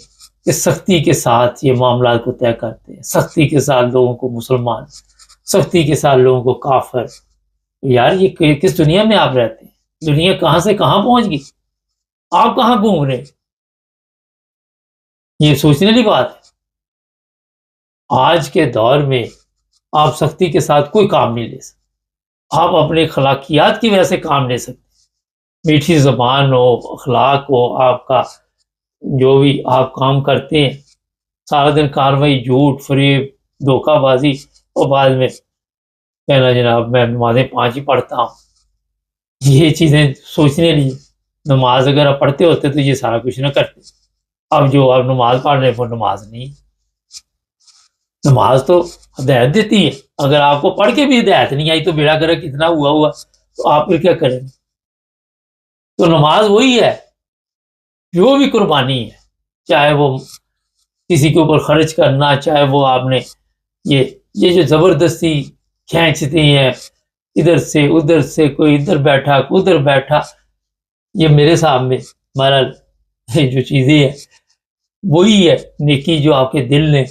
کہ سختی کے ساتھ یہ معاملات کو طے کرتے ہیں، سختی کے ساتھ لوگوں کو مسلمان، سختی کے ساتھ لوگوں کو کافر. یار یہ کس دنیا میں آپ رہتے ہیں؟ دنیا کہاں سے کہاں پہنچ گئی؟ آپ کہاں گھوم رہے ہیں؟ یہ سوچنے والی بات ہے. آج کے دور میں آپ سختی کے ساتھ کوئی کام نہیں لے سکتے. آپ اپنے اخلاقیات کی وجہ سے کام لے سکتے. میٹھی زبان ہو، اخلاق ہو، آپ کا جو بھی آپ کام کرتے ہیں، سارا دن کاروائی، جھوٹ، فریب، دھوکہ بازی، اور بعد میں کہنا جناب میں نمازیں 5 ہی پڑھتا ہوں. یہ چیزیں سوچنے لیے. نماز اگر آپ پڑھتے ہوتے تو یہ سارا کچھ نہ کرتے. اب جو آپ نماز پڑھ رہے ہیں وہ نماز نہیں. نماز تو ہدایت دیتی ہے. اگر آپ کو پڑھ کے بھی ہدایت نہیں آئی تو بیڑا گرک اتنا ہوا تو آپ پھر کیا کریں گے؟ تو نماز وہی ہے، جو بھی قربانی ہے، چاہے وہ کسی کے اوپر خرچ کرنا، چاہے وہ آپ نے یہ جو زبردستی کھینچتے ہیں ادھر سے ادھر سے، کوئی ادھر بیٹھا کوئی ادھر بیٹھا، یہ میرے سامنے ہمارا جو چیزیں ہیں وہی ہے نیکی جو آپ کے دل نے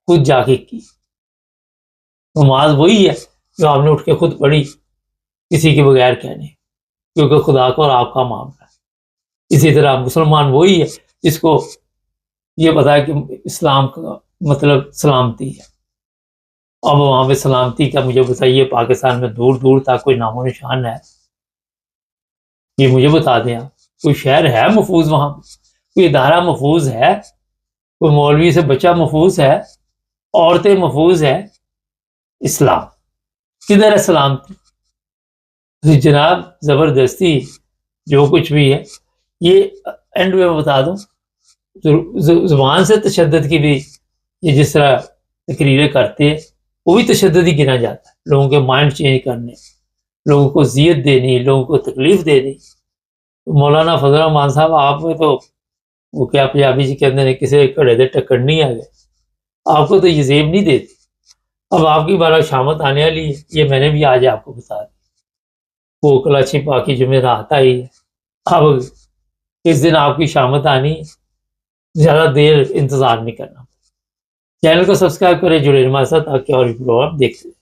خود جا کے کی. نماز وہی ہے جو آپ نے اٹھ کے خود پڑھی کسی کے بغیر کہنے، کیونکہ خدا کا اور آپ کا معاملہ ہے. اسی طرح مسلمان وہی ہے جس کو یہ پتا ہے کہ اسلام کا مطلب سلامتی ہے. اب وہاں پہ سلامتی کا مجھے بتائیے، پاکستان میں دور دور تک کوئی نام و نشان ہے؟ یہ مجھے بتا دیں آپ، کوئی شہر ہے محفوظ وہاں، کوئی ادارہ محفوظ ہے، کوئی مولوی سے بچہ محفوظ ہے، عورتیں محفوظ ہے؟ اسلام کدھر ہے سلامتی؟ جناب زبردستی جو کچھ بھی ہے، یہ اینڈ میں بتا دوں، زبان سے تشدد کی بھی یہ جس طرح تقریریں کرتے ہیں وہ بھی تشدد ہی گنا جاتا ہے، لوگوں کے مائنڈ چینج کرنے، لوگوں کو اذیت دینی، لوگوں کو تکلیف دینی۔ مولانا فضل الرحمان صاحب آپ میں تو وہ کیا پنجابی جی کہتے ہیں کسی کھڑے دے ٹکر نہیں آ گئے، آپ کو تو یہ زیب نہیں دیتی۔ اب آپ کی بارہ شامت آنے والی ہے، یہ میں نے بھی آج آپ کو بتا دی، وہ کلاچی پاکی جمعرات آئی ہے، اب اس دن آپ کی شامت آنی ہے، زیادہ دیر انتظار نہیں کرنا۔ چینل کو سبسکرائب کریں، جڑے ہمارے ساتھ تاکہ اور بھی پروگرام دیکھتے ہیں۔